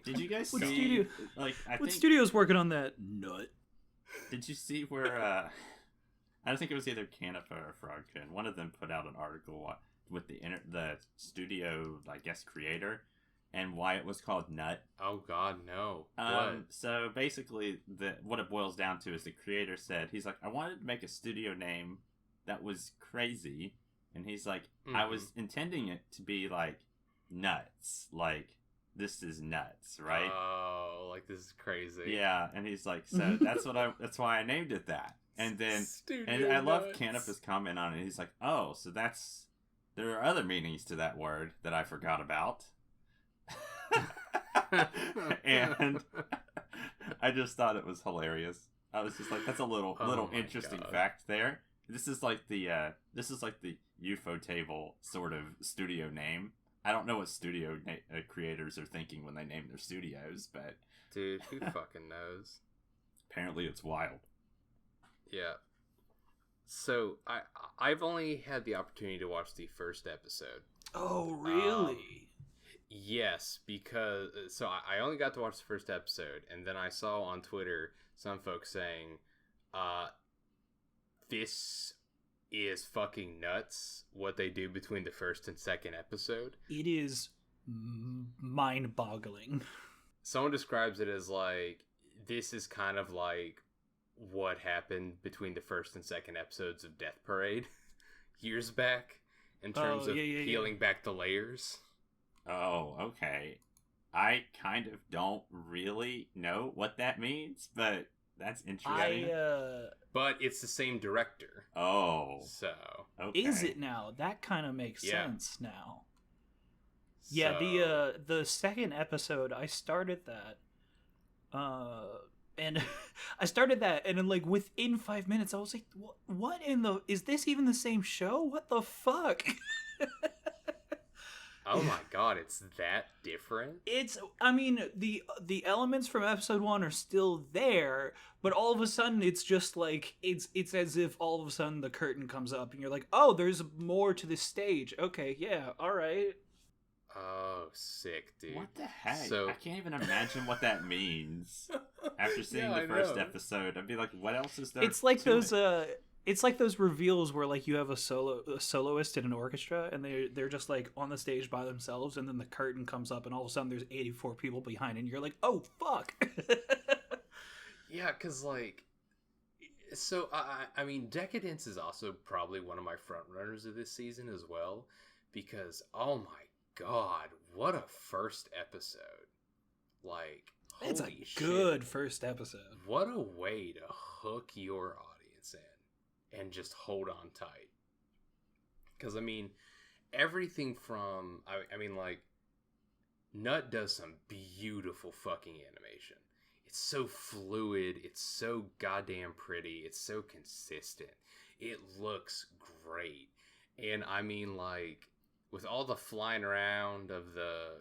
Did you guys What see? studio? Like, What studio's working on that nut? Did you see where? I don't think it was either Canapa or Frogkin. One of them put out an article with the studio, I guess, creator, and why it was called Nut. Oh God, no! What? So basically, what it boils down to is the creator said he's like, I wanted to make a studio name that was crazy, and he's like, I was intending it to be like nuts, like this is nuts, right? Oh, like this is crazy. Yeah, and he's like, so that's why I named it that. And then, and I love Canapa's comment on it. He's like, oh, so there are other meanings to that word that I forgot about. And I just thought it was hilarious. I was just like, that's a little interesting fact there. This is like the UFO table sort of studio name. I don't know what studio creators are thinking when they name their studios, but dude, who fucking knows? Apparently, it's wild. Yeah. So I've only had the opportunity to watch the first episode. Oh, really? Yes, because I only got to watch the first episode, and then I saw on Twitter some folks saying, this is fucking nuts what they do between the first and second episode. It is mind-boggling. Someone describes it as like, this is kind of like what happened between the first and second episodes of Death Parade years back in terms of peeling back the layers. Oh, okay. I kind of don't really know what that means, but that's interesting. But it's the same director. Oh. So. Okay. Is it now? That kind of makes sense now. Yeah, the second episode, I started that. And I started that, and then, like, within 5 minutes, I was like, what in the... Is this even the same show? What the fuck? Oh my god, it's that different? I mean, the elements from episode 1 are still there, but all of a sudden, it's just like, it's as if all of a sudden the curtain comes up, and you're like, oh, there's more to this stage. Okay, yeah, alright. Oh, sick, dude. What the heck? So... I can't even imagine what that means. After seeing the first episode, I'd be like, what else is there? It's like those it's like those reveals where, like, you have a soloist in an orchestra, and they're just, like, on the stage by themselves, and then the curtain comes up, and all of a sudden there's 84 people behind, and you're like, oh, fuck! Yeah, because, like... So, I mean, Deca-Dence is also probably one of my frontrunners of this season as well, because, oh my god, what a first episode. Like, it's holy a good first episode. What a way to hook your audience in and just hold on tight. Because, I mean, everything from, I mean, like, Nut does some beautiful fucking animation. It's so fluid, it's so goddamn pretty, it's so consistent. It looks great. And, I mean, like, with all the flying around of the,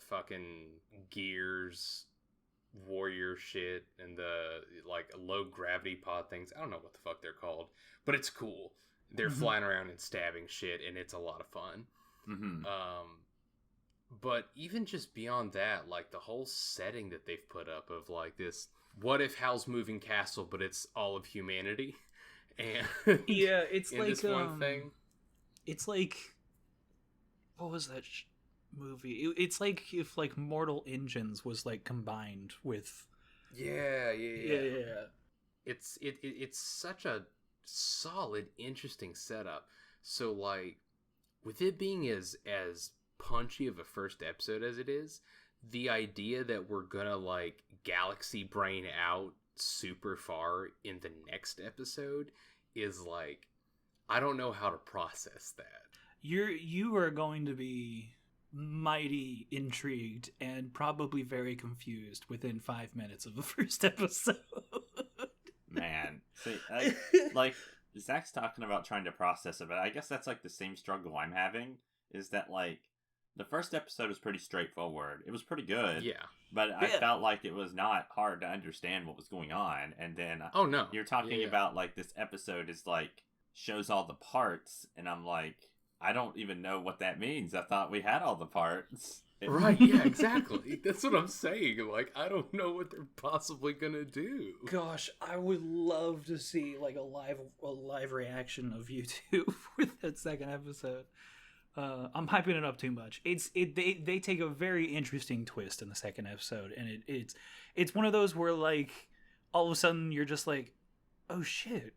fucking gears, warrior shit, and the, like, low gravity pod things. I don't know what the fuck they're called, but it's cool. They're flying around and stabbing shit, and it's a lot of fun. Mm-hmm. But even just beyond that, like, the whole setting that they've put up of, like, this, what if Hal's Moving Castle, but it's all of humanity? And yeah, it's like this one thing. It's like, what was that movie? It's like if, like, Mortal Engines was, like, combined with. Yeah. It's such a solid, interesting setup. So, like, with it being as punchy of a first episode as it is, the idea that we're gonna, like, galaxy brain out super far in the next episode is, like, I don't know how to process that. You are going to be mighty intrigued and probably very confused within 5 minutes of the first episode. Man, see, like, Zach's talking about trying to process it, but I guess that's, like, the same struggle I'm having, is that, like, the first episode was pretty straightforward. It was pretty good. Yeah. But I felt like it was not hard to understand what was going on. And then oh no, you're talking about, like, this episode is, like, shows all the parts, and I'm like, I don't even know what that means. I thought we had all the parts. Right, yeah, exactly. That's what I'm saying. Like, I don't know what they're possibly gonna do. Gosh, I would love to see like a live reaction of you two for that second episode. I'm hyping it up too much. They take a very interesting twist in the second episode, and it's one of those where like all of a sudden you're just like, oh shit,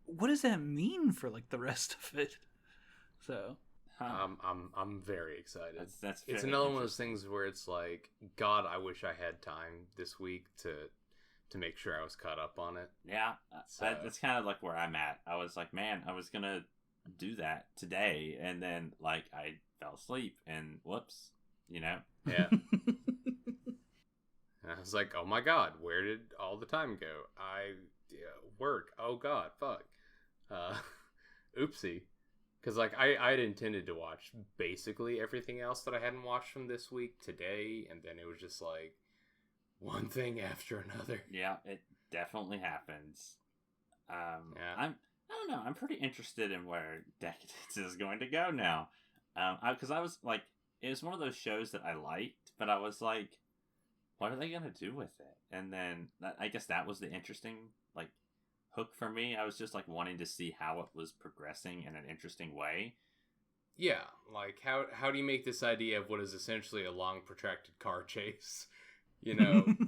what does that mean for like the rest of it? So I'm very excited. That's it's another one of those things where it's like, God, I wish I had time this week to make sure I was caught up on it. Yeah, So- that's kind of like where I'm at. I was like, man, I was gonna do that today, and then like I fell asleep, and whoops, Yeah. And I was like, oh my God, where did all the time go? Work. Oh God, fuck. Oopsie. Because like I'd intended to watch basically everything else that I hadn't watched from this week today, and then it was just like one thing after another. Yeah, it definitely happens. Yeah. I don't know. I'm pretty interested in where Deca-Dence is going to go now. Because I was like, it was one of those shows that I liked, but I was like, what are they gonna do with it? And then I guess that was the interesting like hook for me. I was just like wanting to see how it was progressing in an interesting way. Yeah, like how do you make this idea of what is essentially a long protracted car chase,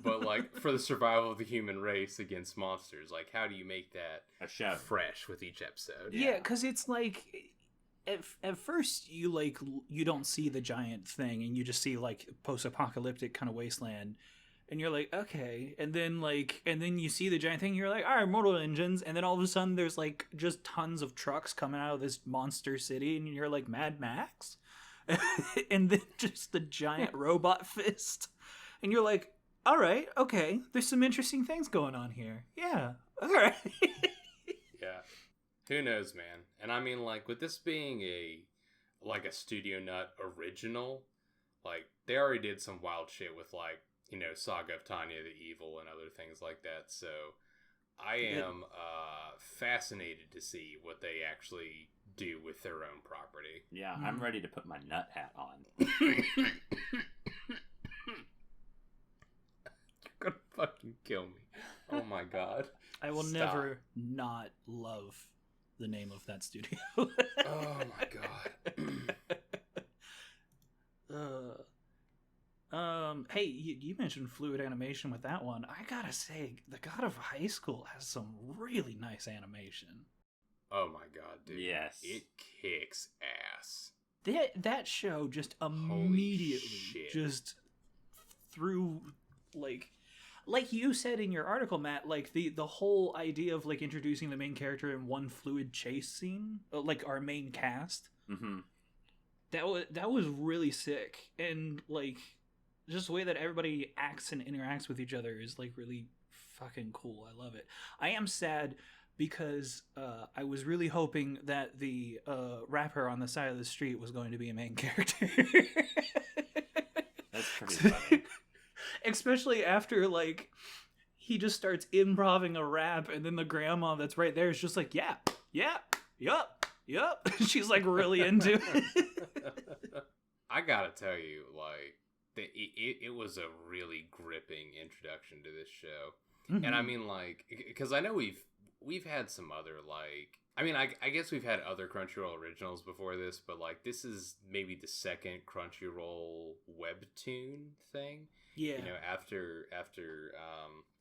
but like for the survival of the human race against monsters, like how do you make that A show. fresh with each episode? yeah, because it's like at first you don't see the giant thing, and you just see like post-apocalyptic kind of wasteland, and you're like, okay, and then you see the giant thing, and you're like, all right, mortal engines, and then all of a sudden there's like just tons of trucks coming out of this monster city, and you're like, Mad Max, and then just the giant robot fist, and you're like, all right, okay, there's some interesting things going on here. Yeah, all right. Yeah. Who knows, man? And I mean, like, with this being a Studio Nut original, like, they already did some wild shit with, like, Saga of Tanya the Evil and other things like that. So I am fascinated to see what they actually do with their own property. Yeah, I'm ready to put my nut hat on. You're gonna fucking kill me. Oh my God. I will Stop. never not love the name of that studio. Oh my God. Hey, you mentioned fluid animation with that one. I gotta say, The God of High School has some really nice animation. Oh my God, dude. Yes. It kicks ass. That show just Holy immediately shit. just through like you said in your article, Matt, like the whole idea of like introducing the main character in one fluid chase scene, like our main cast. Mm-hmm. That was really sick, and like just the way that everybody acts and interacts with each other is like really fucking cool. I love it. I am sad because I was really hoping that the rapper on the side of the street was going to be a main character. That's pretty funny. Especially after like he just starts improving a rap, and then the grandma that's right there is just like, yeah, yup. She's like really into it. I gotta tell you, like, it was a really gripping introduction to this show. Mm-hmm. And I mean, like, because I know we've had some other, like, I mean, I guess we've had other Crunchyroll originals before this, but like this is maybe the second Crunchyroll webtoon thing. Yeah. After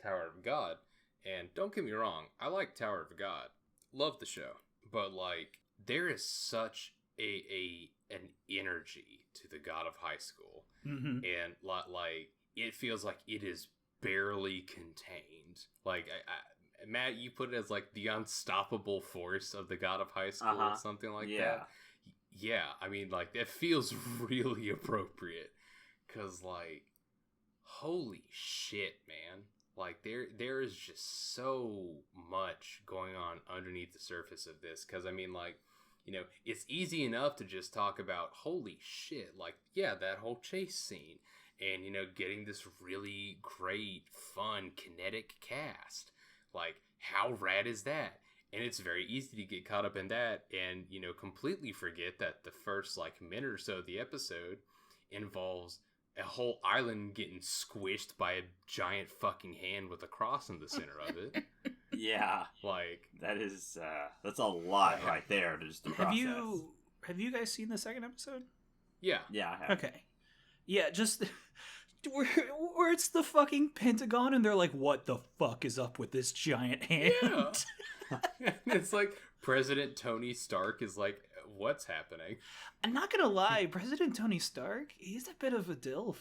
Tower of God. And don't get me wrong, I like Tower of God. Love the show. But like there is such an energy to the God of High School. Mm-hmm. And like it feels like it is barely contained. Like Matt, you put it as like the unstoppable force of the God of High School, something like that. Yeah, I mean, like that feels really appropriate, cause like, holy shit, man! Like there is just so much going on underneath the surface of this. Cause I mean, like, it's easy enough to just talk about holy shit, like yeah, that whole chase scene, and getting this really great, fun, kinetic cast. Like, how rad is that? And it's very easy to get caught up in that and, completely forget that the first, minute or so of the episode involves a whole island getting squished by a giant fucking hand with a cross in the center of it. Yeah. That's a lot right there to just process. Have you guys seen the second episode? Yeah. Yeah, I have. Okay. Yeah, just... Where it's the fucking Pentagon and they're like, what the fuck is up with this giant hand? Yeah. It's like President Tony Stark is like, what's happening? I'm not gonna lie, President Tony Stark, he's a bit of a dilf.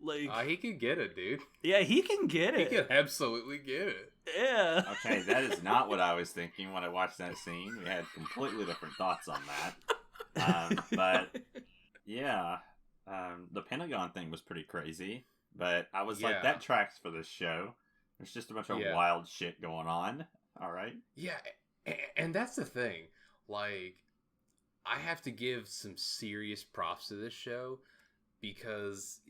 He can get it, dude. Yeah, he can get it. He can absolutely get it. Yeah. Okay, that is not what I was thinking when I watched that scene. We had completely different thoughts on that. But yeah, the Pentagon thing was pretty crazy. But I was like, that tracks for this show. There's just a bunch of wild shit going on. All right. Yeah, and that's the thing. I have to give some serious props to this show because,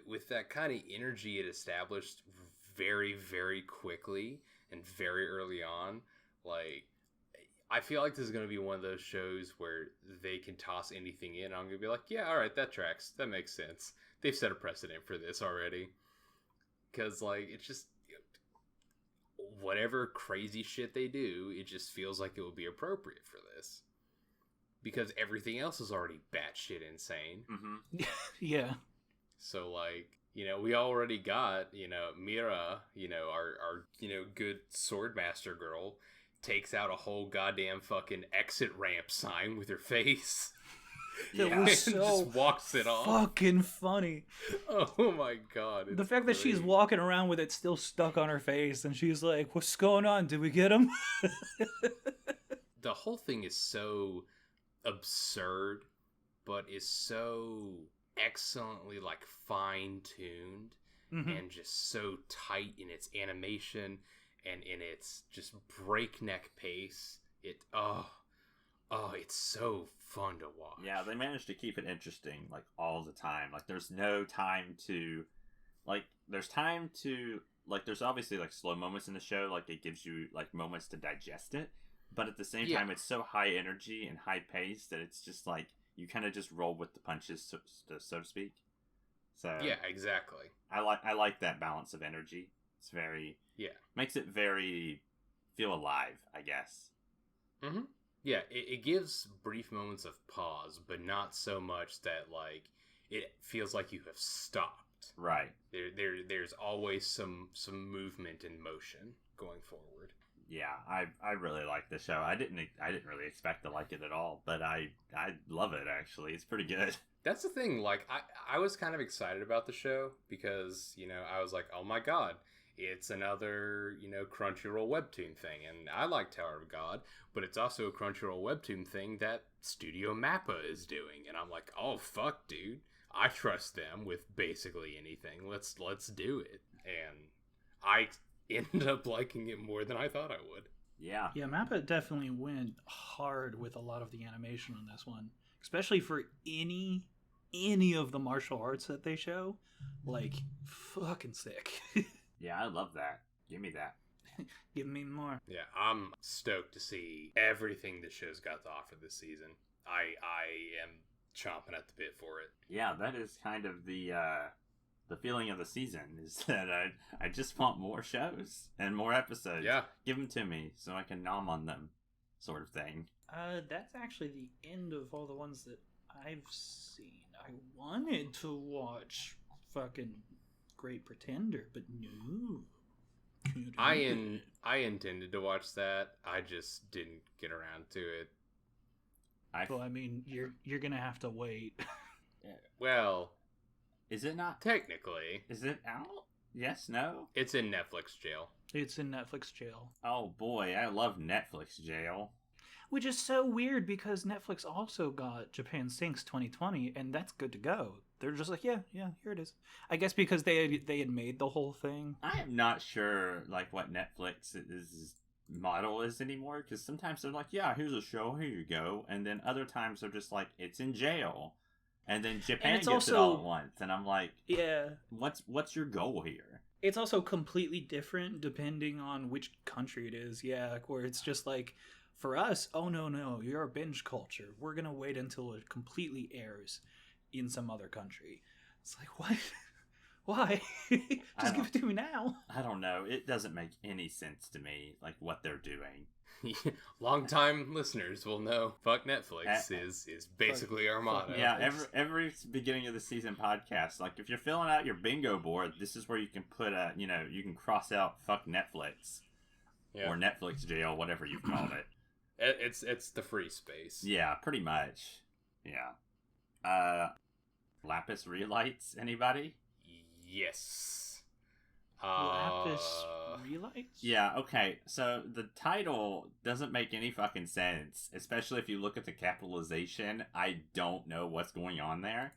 with that kind of energy it established very, very quickly and very early on, I feel like this is going to be one of those shows where they can toss anything in. I'm going to be like, yeah, all right, that tracks. That makes sense. They've set a precedent for this already. Because, it's just, whatever crazy shit they do, it just feels like it would be appropriate for this. Because everything else is already batshit insane. Mm-hmm. Yeah. So, we already got, Mira, our good swordmaster girl, takes out a whole goddamn fucking exit ramp sign with her face. It was so just walks it off. Fucking funny. Oh my god. The fact that she's walking around with it still stuck on her face and she's like, what's going on? Did we get him? The whole thing is so absurd, but is so excellently fine-tuned and just so tight in its animation and in its just breakneck pace. It's so fun to watch. Yeah, they managed to keep it interesting all the time. There's no time to there's time to there's obviously slow moments in the show, it gives you moments to digest it, but at the same time it's so high energy and high pace that it's just you kind of just roll with the punches, so to speak. So yeah, exactly. I like that balance of energy. It's very makes it very feel alive, I guess. Mm-hmm. Yeah, it gives brief moments of pause, but not so much that it feels like you have stopped. Right. There's always some movement and motion going forward. Yeah, I really like the show. I didn't really expect to like it at all, but I love it actually. It's pretty good. That's the thing. I was kind of excited about the show because I was like, oh my god, it's another Crunchyroll webtoon thing, and I like Tower of God, but it's also a Crunchyroll webtoon thing that Studio Mappa is doing, and I'm like, oh fuck, dude, I trust them with basically anything. Let's do it, and I ended up liking it more than I thought I would. Yeah. Yeah, Mappa definitely went hard with a lot of the animation on this one, especially for any of the martial arts that they show. Fucking sick. Yeah, I love that. Give me that. Give me more. Yeah, I'm stoked to see everything the show's got to offer this season. I am chomping at the bit for it. Yeah, that is kind of the feeling of the season, is that I just want more shows and more episodes. Yeah. Give them to me so I can nom on them, sort of thing. That's actually the end of all the ones that I've seen. I wanted to watch fucking Great Pretender, but no. I intended to watch that. I just didn't get around to it. Well, I mean, you're gonna have to wait. Well, is it not technically? Is it out? Yes, no. It's in Netflix jail. It's in Netflix jail. Oh boy, I love Netflix jail. Which is so weird because Netflix also got Japan Sinks 2020, and that's good to go. They're just like, yeah, here it is. I guess because they had made the whole thing. I am not sure what Netflix's model is anymore, because sometimes they're like, yeah, here's a show, here you go, and then other times they're just like, it's in jail, and then Japan gets it all at once, and I'm like, yeah, what's your goal here? It's also completely different depending on which country it is. Yeah, where it's just like, for us, oh no, you're a binge culture. We're gonna wait until it completely airs in some other country. It's like, what? Why? Just give it to me now. I don't know. It doesn't make any sense to me, like what they're doing. Long-time listeners will know fuck Netflix is basically our motto. Yeah, every beginning of the season podcast, like if you're filling out your bingo board, this is where you can put you can cross out fuck Netflix. Yeah. Or Netflix jail, whatever you've called it. It's the free space. Yeah, pretty much. Yeah. Lapis Re lights, anybody? Yes. Lapis Relights? Yeah, okay. So the title doesn't make any fucking sense, especially if you look at the capitalization. I don't know what's going on there.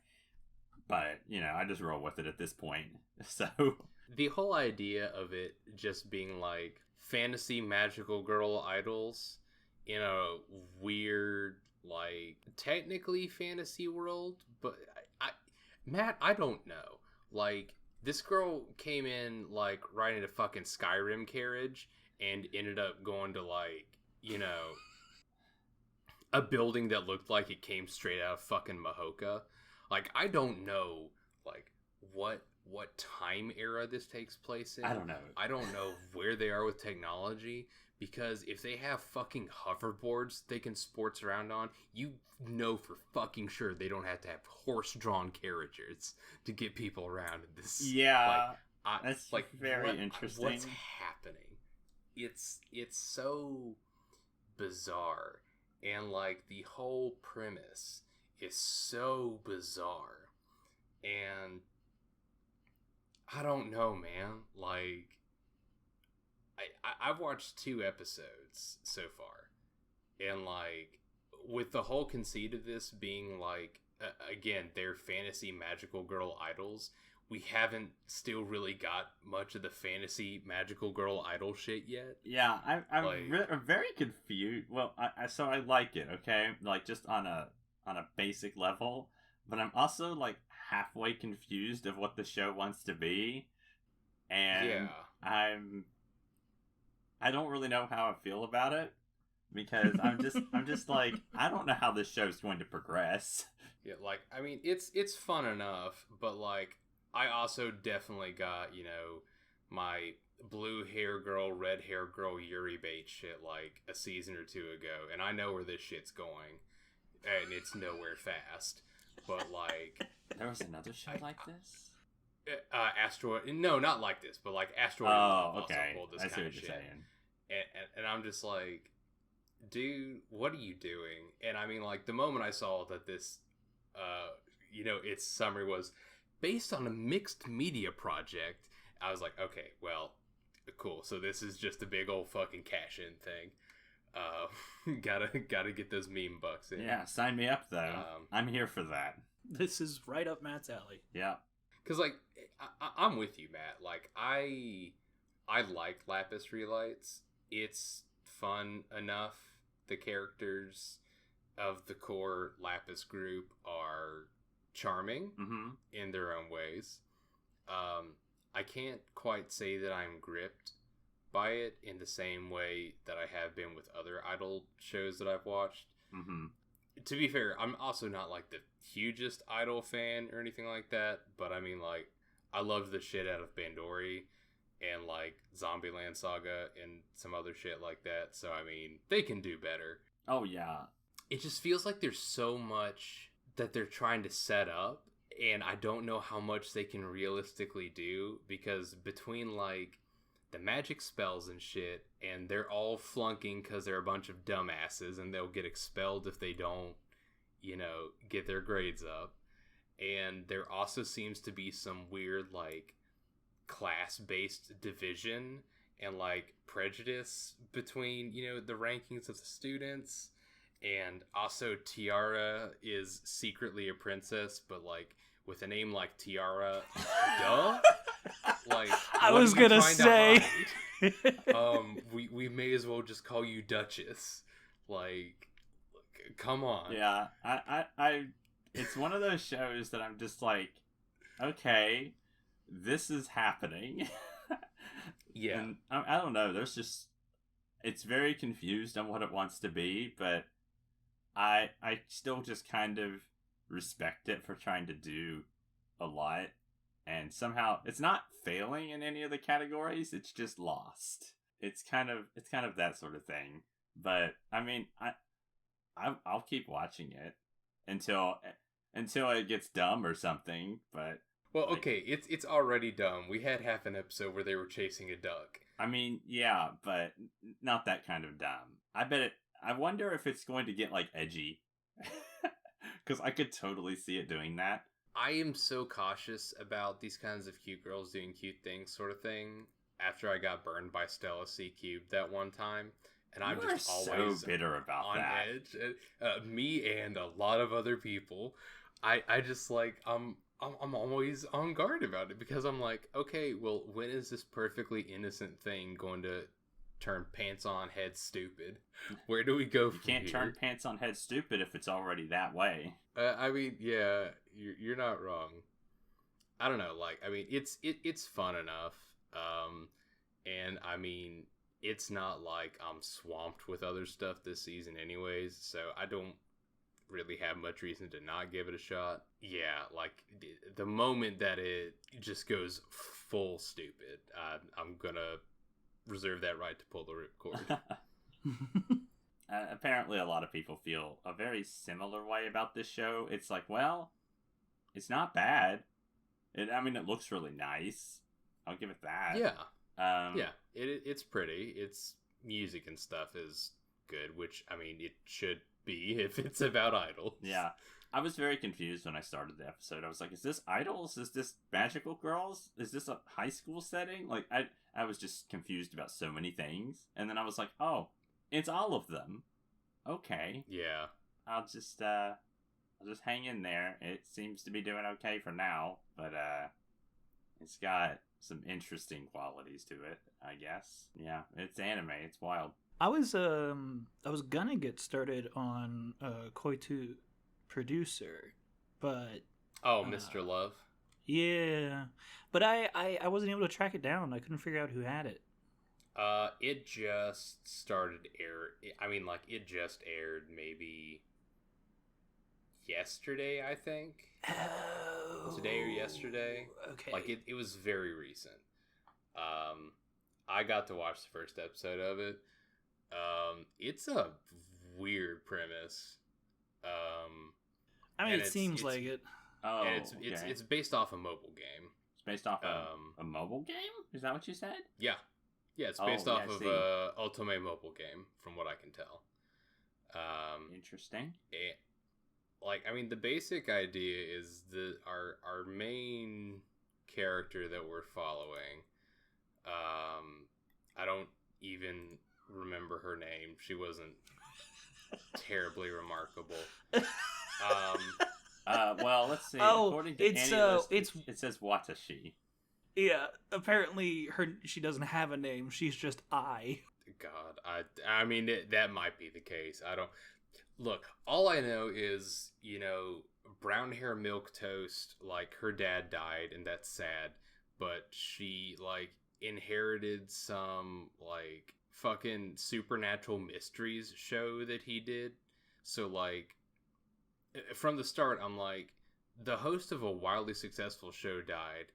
But, I just roll with it at this point. So the whole idea of it just being like fantasy magical girl idols in a weird, like, technically fantasy world, but Matt, I don't know. Like, this girl came in, like, riding a fucking Skyrim carriage and ended up going to, like, a building that looked like it came straight out of fucking Mahoka. Like, I don't know, like, what time era this takes place in. I don't know. I don't know where they are with technology, because if they have fucking hoverboards they can sports around on, you know for fucking sure they don't have to have horse-drawn carriages to get people around in this. Yeah, that's like very interesting. What's happening? It's so bizarre, and like the whole premise is so bizarre, and I don't know, man. Like, I've watched 2 episodes so far, and like, with the whole conceit of this being like, again, they're fantasy magical girl idols, we haven't still really got much of the fantasy magical girl idol shit yet. Yeah, I'm very confused. Well, I like it, okay, like just on a basic level, but I'm also like halfway confused of what the show wants to be, and yeah. I don't really know how I feel about it, because I'm just like, I don't know how this show's going to progress. Yeah, like, I mean, it's fun enough, but like, I also definitely got, my blue hair girl, red hair girl Yuri bait shit like a season or 2 ago, and I know where this shit's going, and it's nowhere fast. But like, there was another show like this. Asteroid, no, not like this, but like Asteroid. Oh, okay. Also pulled this kind of shit. And I'm just like, dude, what are you doing? And I mean, like, the moment I saw that this, its summary was based on a mixed media project, I was like, okay, well, cool. So this is just a big old fucking cash-in thing. Gotta get those meme bucks in. Yeah, sign me up though. I'm here for that. This is right up Matt's alley. Yeah. Because, like, I'm with you, Matt. Like, I like Lapis Relights. It's fun enough. The characters of the core Lapis group are charming in their own ways. I can't quite say that I'm gripped by it in the same way that I have been with other idol shows that I've watched. Mm-hmm. To be fair, I'm also not like the hugest idol fan or anything like that, but I mean, like, I love the shit out of Bandori and like Zombieland Saga and some other shit like that. So I mean, they can do better. Oh yeah. It just feels like there's so much that they're trying to set up, and I don't know how much they can realistically do, because between like the magic spells and shit, and they're all flunking because they're a bunch of dumbasses and they'll get expelled if they don't, get their grades up. And there also seems to be some weird, like, class-based division and, like, prejudice between, the rankings of the students. And also Tiara is secretly a princess, but, like, with a name like Tiara, duh? Like, I was gonna say, we may as well just call you Duchess. Like, come on. Yeah, I it's one of those shows that I'm just like, okay, this is happening. Yeah. And I don't know. It's very confused on what it wants to be, but I still just kind of respect it for trying to do a lot, and somehow it's not failing in any of the categories. It's just lost. It's kind of that sort of thing. But I mean, I'll keep watching it until it gets dumb or something. But Well, okay, it's already dumb. We had half an episode where they were chasing a duck. I mean, yeah, but not that kind of dumb. I wonder if it's going to get like edgy, because I could totally see it doing that. I am so cautious about these kinds of cute girls doing cute things sort of thing after I got burned by Stella C Cube that one time. And I'm just always so bitter about on that. edge. Me and a lot of other people. I just like, I'm always on guard about it because I'm like, okay, well, when is this perfectly innocent thing going to turn pants on head stupid? Where do we go from You can't here? turn pants on head stupid if it's already that way. I mean, yeah, you're not wrong. I don't know, like, I mean, it's fun enough, and I mean, it's not like I'm swamped with other stuff this season, anyways. So I don't really have much reason to not give it a shot. Yeah, like the moment that it just goes full stupid, I'm gonna reserve that right to pull the ripcord. Apparently, a lot of people feel a very similar way about this show. It's like, well, it's not bad. I mean, it looks really nice. I'll give it that. Yeah. Yeah. It's pretty. Its music and stuff is good, which, I mean, it should be if it's about idols. Yeah. I was very confused when I started the episode. I was like, is this idols? Is this magical girls? Is this a high school setting? Like, I was just confused about so many things. And then I was like, oh, it's all of them. Okay. Yeah. I'll just hang in there. It seems to be doing okay for now, but it's got some interesting qualities to it, I guess. Yeah, it's anime. It's wild. I was gonna get started on Koitu Producer, but Mr. Love. yeah, but I wasn't able to track it down. I couldn't figure out who had it. It just started air. I mean, like, it just aired maybe yesterday, I think. Oh, Today or yesterday. Okay. Like, it was very recent. I got to watch the first episode of it. It's a weird premise. I mean, and it seems like it. Oh, and okay. it's based off a mobile game. It's based off a mobile game? Is that what you said? Yeah. Yeah, it's based off of a Ultimate mobile game, from what I can tell. Interesting. I mean, the basic idea is our main character that we're following. I don't even remember her name. She wasn't terribly remarkable. Well, let's see. Oh, According to it's, AniList, it's it says Watashi. Yeah, apparently she doesn't have a name. She's just I. God, I mean, that might be the case. I don't... Look, all I know is, brown hair milk toast, like, her dad died, and that's sad, but she, like, inherited some, like, fucking Supernatural Mysteries show that he did. So, like, from the start, I'm like, the host of a wildly successful show died,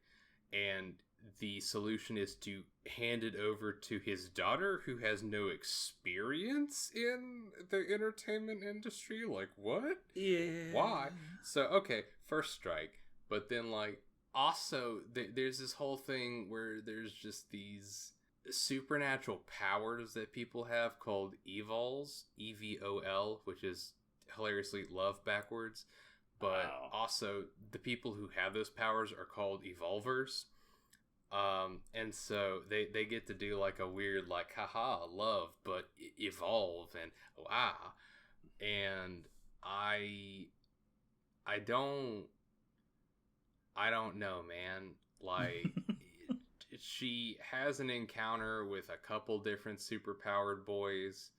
and the solution is to hand it over to his daughter, who has no experience in the entertainment industry. Like, what? Yeah. Why? So, okay, first strike. But then, like, also, there's this whole thing where there's just these supernatural powers that people have called evols, EVOL, which is hilariously love backwards. But also, the people who have those powers are called evolvers. And so they get to do like a weird, like, haha, love, but evolve, and wow. And I don't know, man. Like, she has an encounter with a couple different superpowered boys.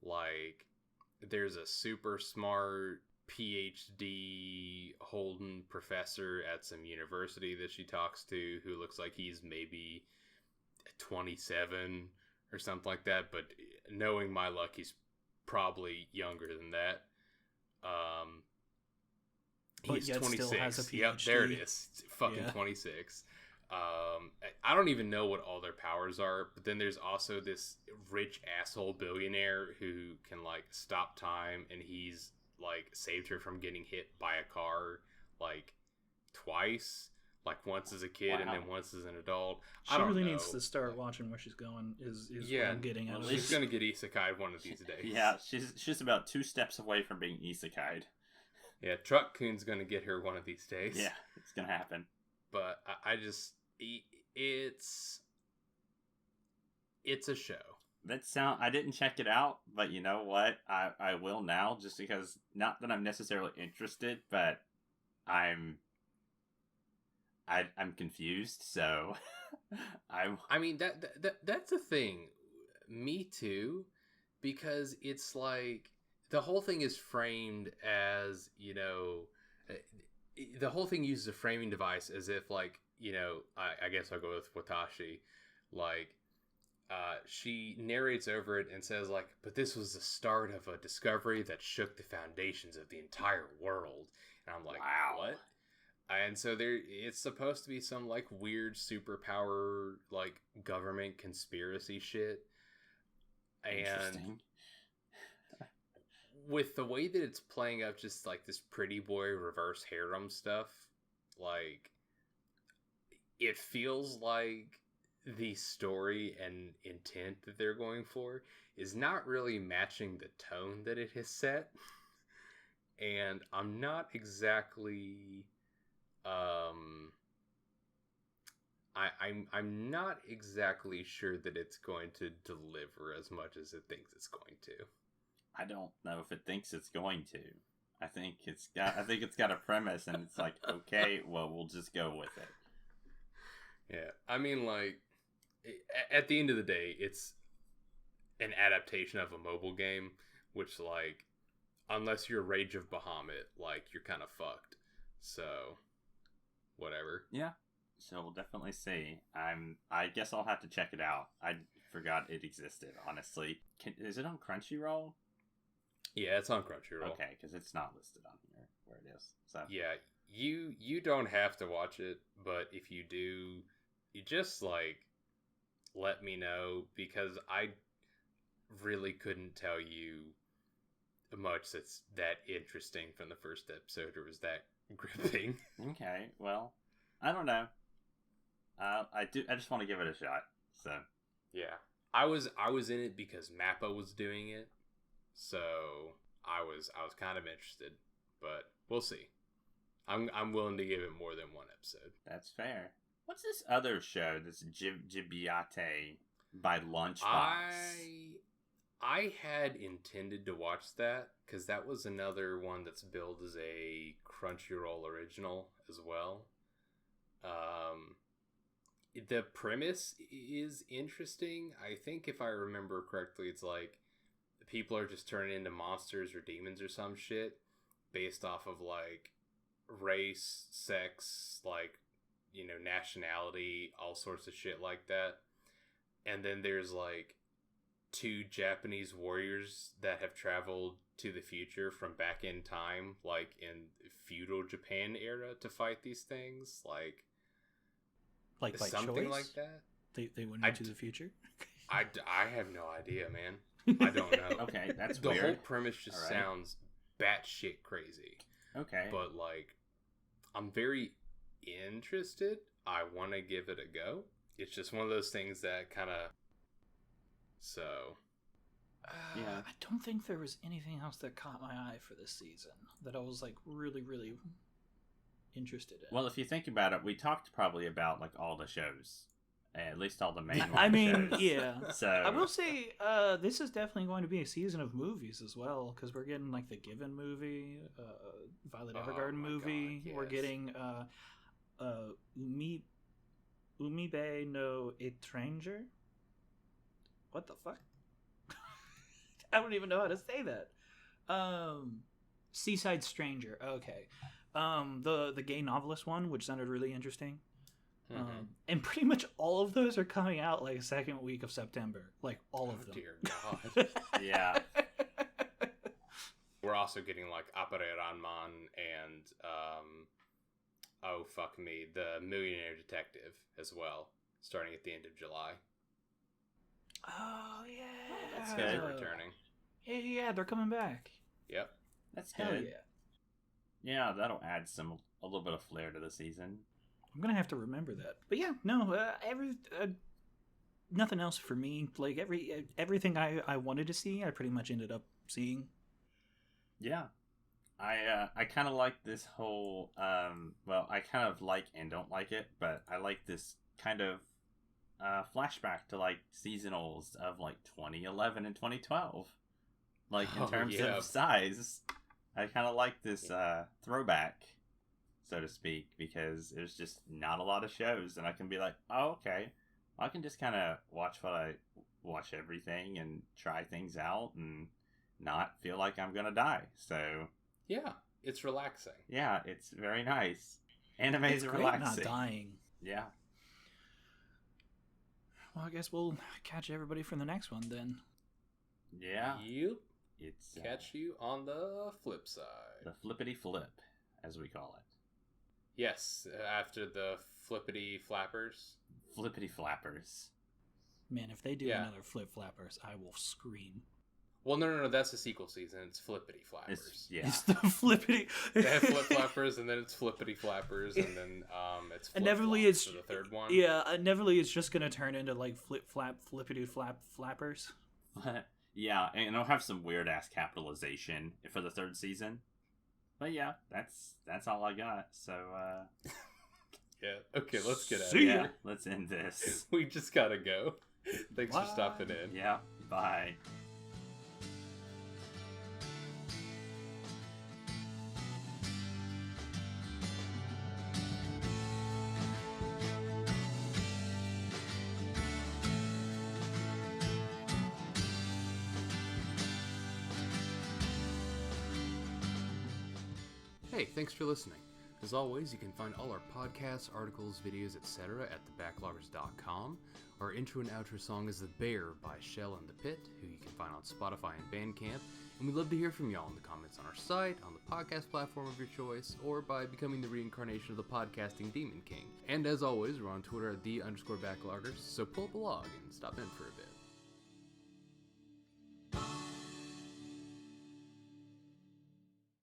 Like, there's a super smart PhD holding professor at some university that she talks to, who looks like he's maybe 27 or something like that, but knowing my luck, he's probably younger than that. But He's yet 26. still has a Yep, PhD. there it is. It's fucking Yeah. 26. I don't even know what all their powers are, but then there's also this rich asshole billionaire who can like stop time, and he's like saved her from getting hit by a car like twice, like once as a kid and then once as an adult. She I don't really know. needs to start watching where she's going. Is Yeah, what I'm getting at. well, She's gonna get isekai one of these days. Yeah, she's about 2 steps away from being isekai'd. Yeah, Truck Coon's gonna get her one of these days. Yeah, it's gonna happen. But I just it's a show. I didn't check it out, but you know what? I will now, just because, not that I'm necessarily interested, but I'm confused, so I mean that's the thing. Me too, because it's like the whole thing is framed as, you know, the whole thing uses a framing device as if, like, you know, I guess I'll go with Watashi, like, she narrates over it and says, like, but this was the start of a discovery that shook the foundations of the entire world. And I'm like, wow. What? And so it's supposed to be some, like, weird superpower, like, government conspiracy shit. And with the way that it's playing up, just like this pretty boy reverse harem stuff, like, it feels like the story and intent that they're going for is not really matching the tone that it has set. And I'm not exactly I'm not exactly sure that it's going to deliver as much as it thinks it's going to. I don't know if it thinks it's going to. I think it's got a premise, and it's like, okay, well, we'll just go with it. Yeah, I mean, like, at the end of the day, it's an adaptation of a mobile game, which, like, unless you're Rage of Bahamut, like, you're kind of fucked. So, whatever. Yeah. So we'll definitely see. I guess I'll have to check it out. I forgot it existed, honestly. Is it on Crunchyroll? Yeah, it's on Crunchyroll. Okay, because it's not listed on here where it is. So yeah, you don't have to watch it, but if you do, you just, like, let me know, because I really couldn't tell you much that's that interesting from the first episode, or was that gripping. Okay, well, I don't know. I just want to give it a shot. So yeah, I was in it because Mappa was doing it, so I was kind of interested, but we'll see. I'm willing to give it more than one episode. That's fair. What's this other show? This Gibiate by Lunchbox. I had intended to watch that because that was another one that's billed as a Crunchyroll original as well. The premise is interesting. I think if I remember correctly, it's like people are just turning into monsters or demons or some shit based off of, like, race, sex, like, you know, nationality, all sorts of shit like that. And then there's, like, 2 Japanese warriors that have traveled to the future from back in time, like in feudal Japan era, to fight these things, like by something choice? like that. They went into the future. I have no idea, man. I don't know. Okay, that's the weird. whole premise just sounds batshit crazy. Okay, but, like, I'm very interested. I want to give it a go. It's just one of those things that kind of. So. Yeah. I don't think there was anything else that caught my eye for this season that I was, like, really, really interested in. Well, if you think about it, we talked probably about, like, all the shows. At least all the main I mean, shows. yeah. So I will say, this is definitely going to be a season of movies as well, because we're getting, like, the Given movie, Violet Evergarden movie. God, yes. We're getting Umibe no Etranger. What the fuck? I don't even know how to say that. Seaside Stranger. Okay. The gay novelist one, which sounded really interesting. And pretty much all of those are coming out like second week of September. Like all of them. Dear God. Yeah. We're also getting like Apare Ranman and oh fuck me, the Millionaire Detective as well, starting at the end of July. Oh yeah, that's Those good. are returning. Yeah, they're coming back. Yep. That's Hell good. yeah. Yeah, that'll add a little bit of flair to the season. I'm gonna have to remember that. But yeah, no, nothing else for me. Like everything I wanted to see, I pretty much ended up seeing. Yeah. I kind of like this whole, well, I kind of like and don't like it, but I like this kind of flashback to, like, seasonals of, like, 2011 and 2012. Like, in terms of size. I kind of like this throwback, so to speak, because there's just not a lot of shows, and I can be like, oh, okay, I can just kind of watch everything and try things out and not feel like I'm gonna die. So yeah, it's relaxing. Yeah, it's very nice. Anime is relaxing. Not dying. Yeah. Well, I guess we'll catch everybody for the next one then. Yeah. Yep. It's catch you on the flip side. The flippity flip, as we call it. Yes, after the flippity flappers. Flippity flappers. Man, if they do another flip flappers, I will scream. Well, no, that's the sequel season. It's flippity flappers. It's the flippity. They have flip flappers, and then it's flippity flappers, and then it's flip inevitably it's for the third one. Yeah, inevitably it's just gonna turn into like flippity flappers. Yeah, and it'll have some weird ass capitalization for the third season. But yeah, that's all I got. So yeah, okay, let's get out of See ya. here. Let's end this. We just gotta go. Thanks Bye. for stopping in. Yeah, bye. Hey, thanks for listening. As always, you can find all our podcasts, articles, videos, etc. at thebacklogers.com. Our intro and outro song is The Bear by Shell and the Pit, who you can find on Spotify and Bandcamp. And we'd love to hear from y'all in the comments on our site, on the podcast platform of your choice, or by becoming the reincarnation of the podcasting Demon King. And as always, we're on Twitter at _Backloggers, so pull up a log and stop in for a bit.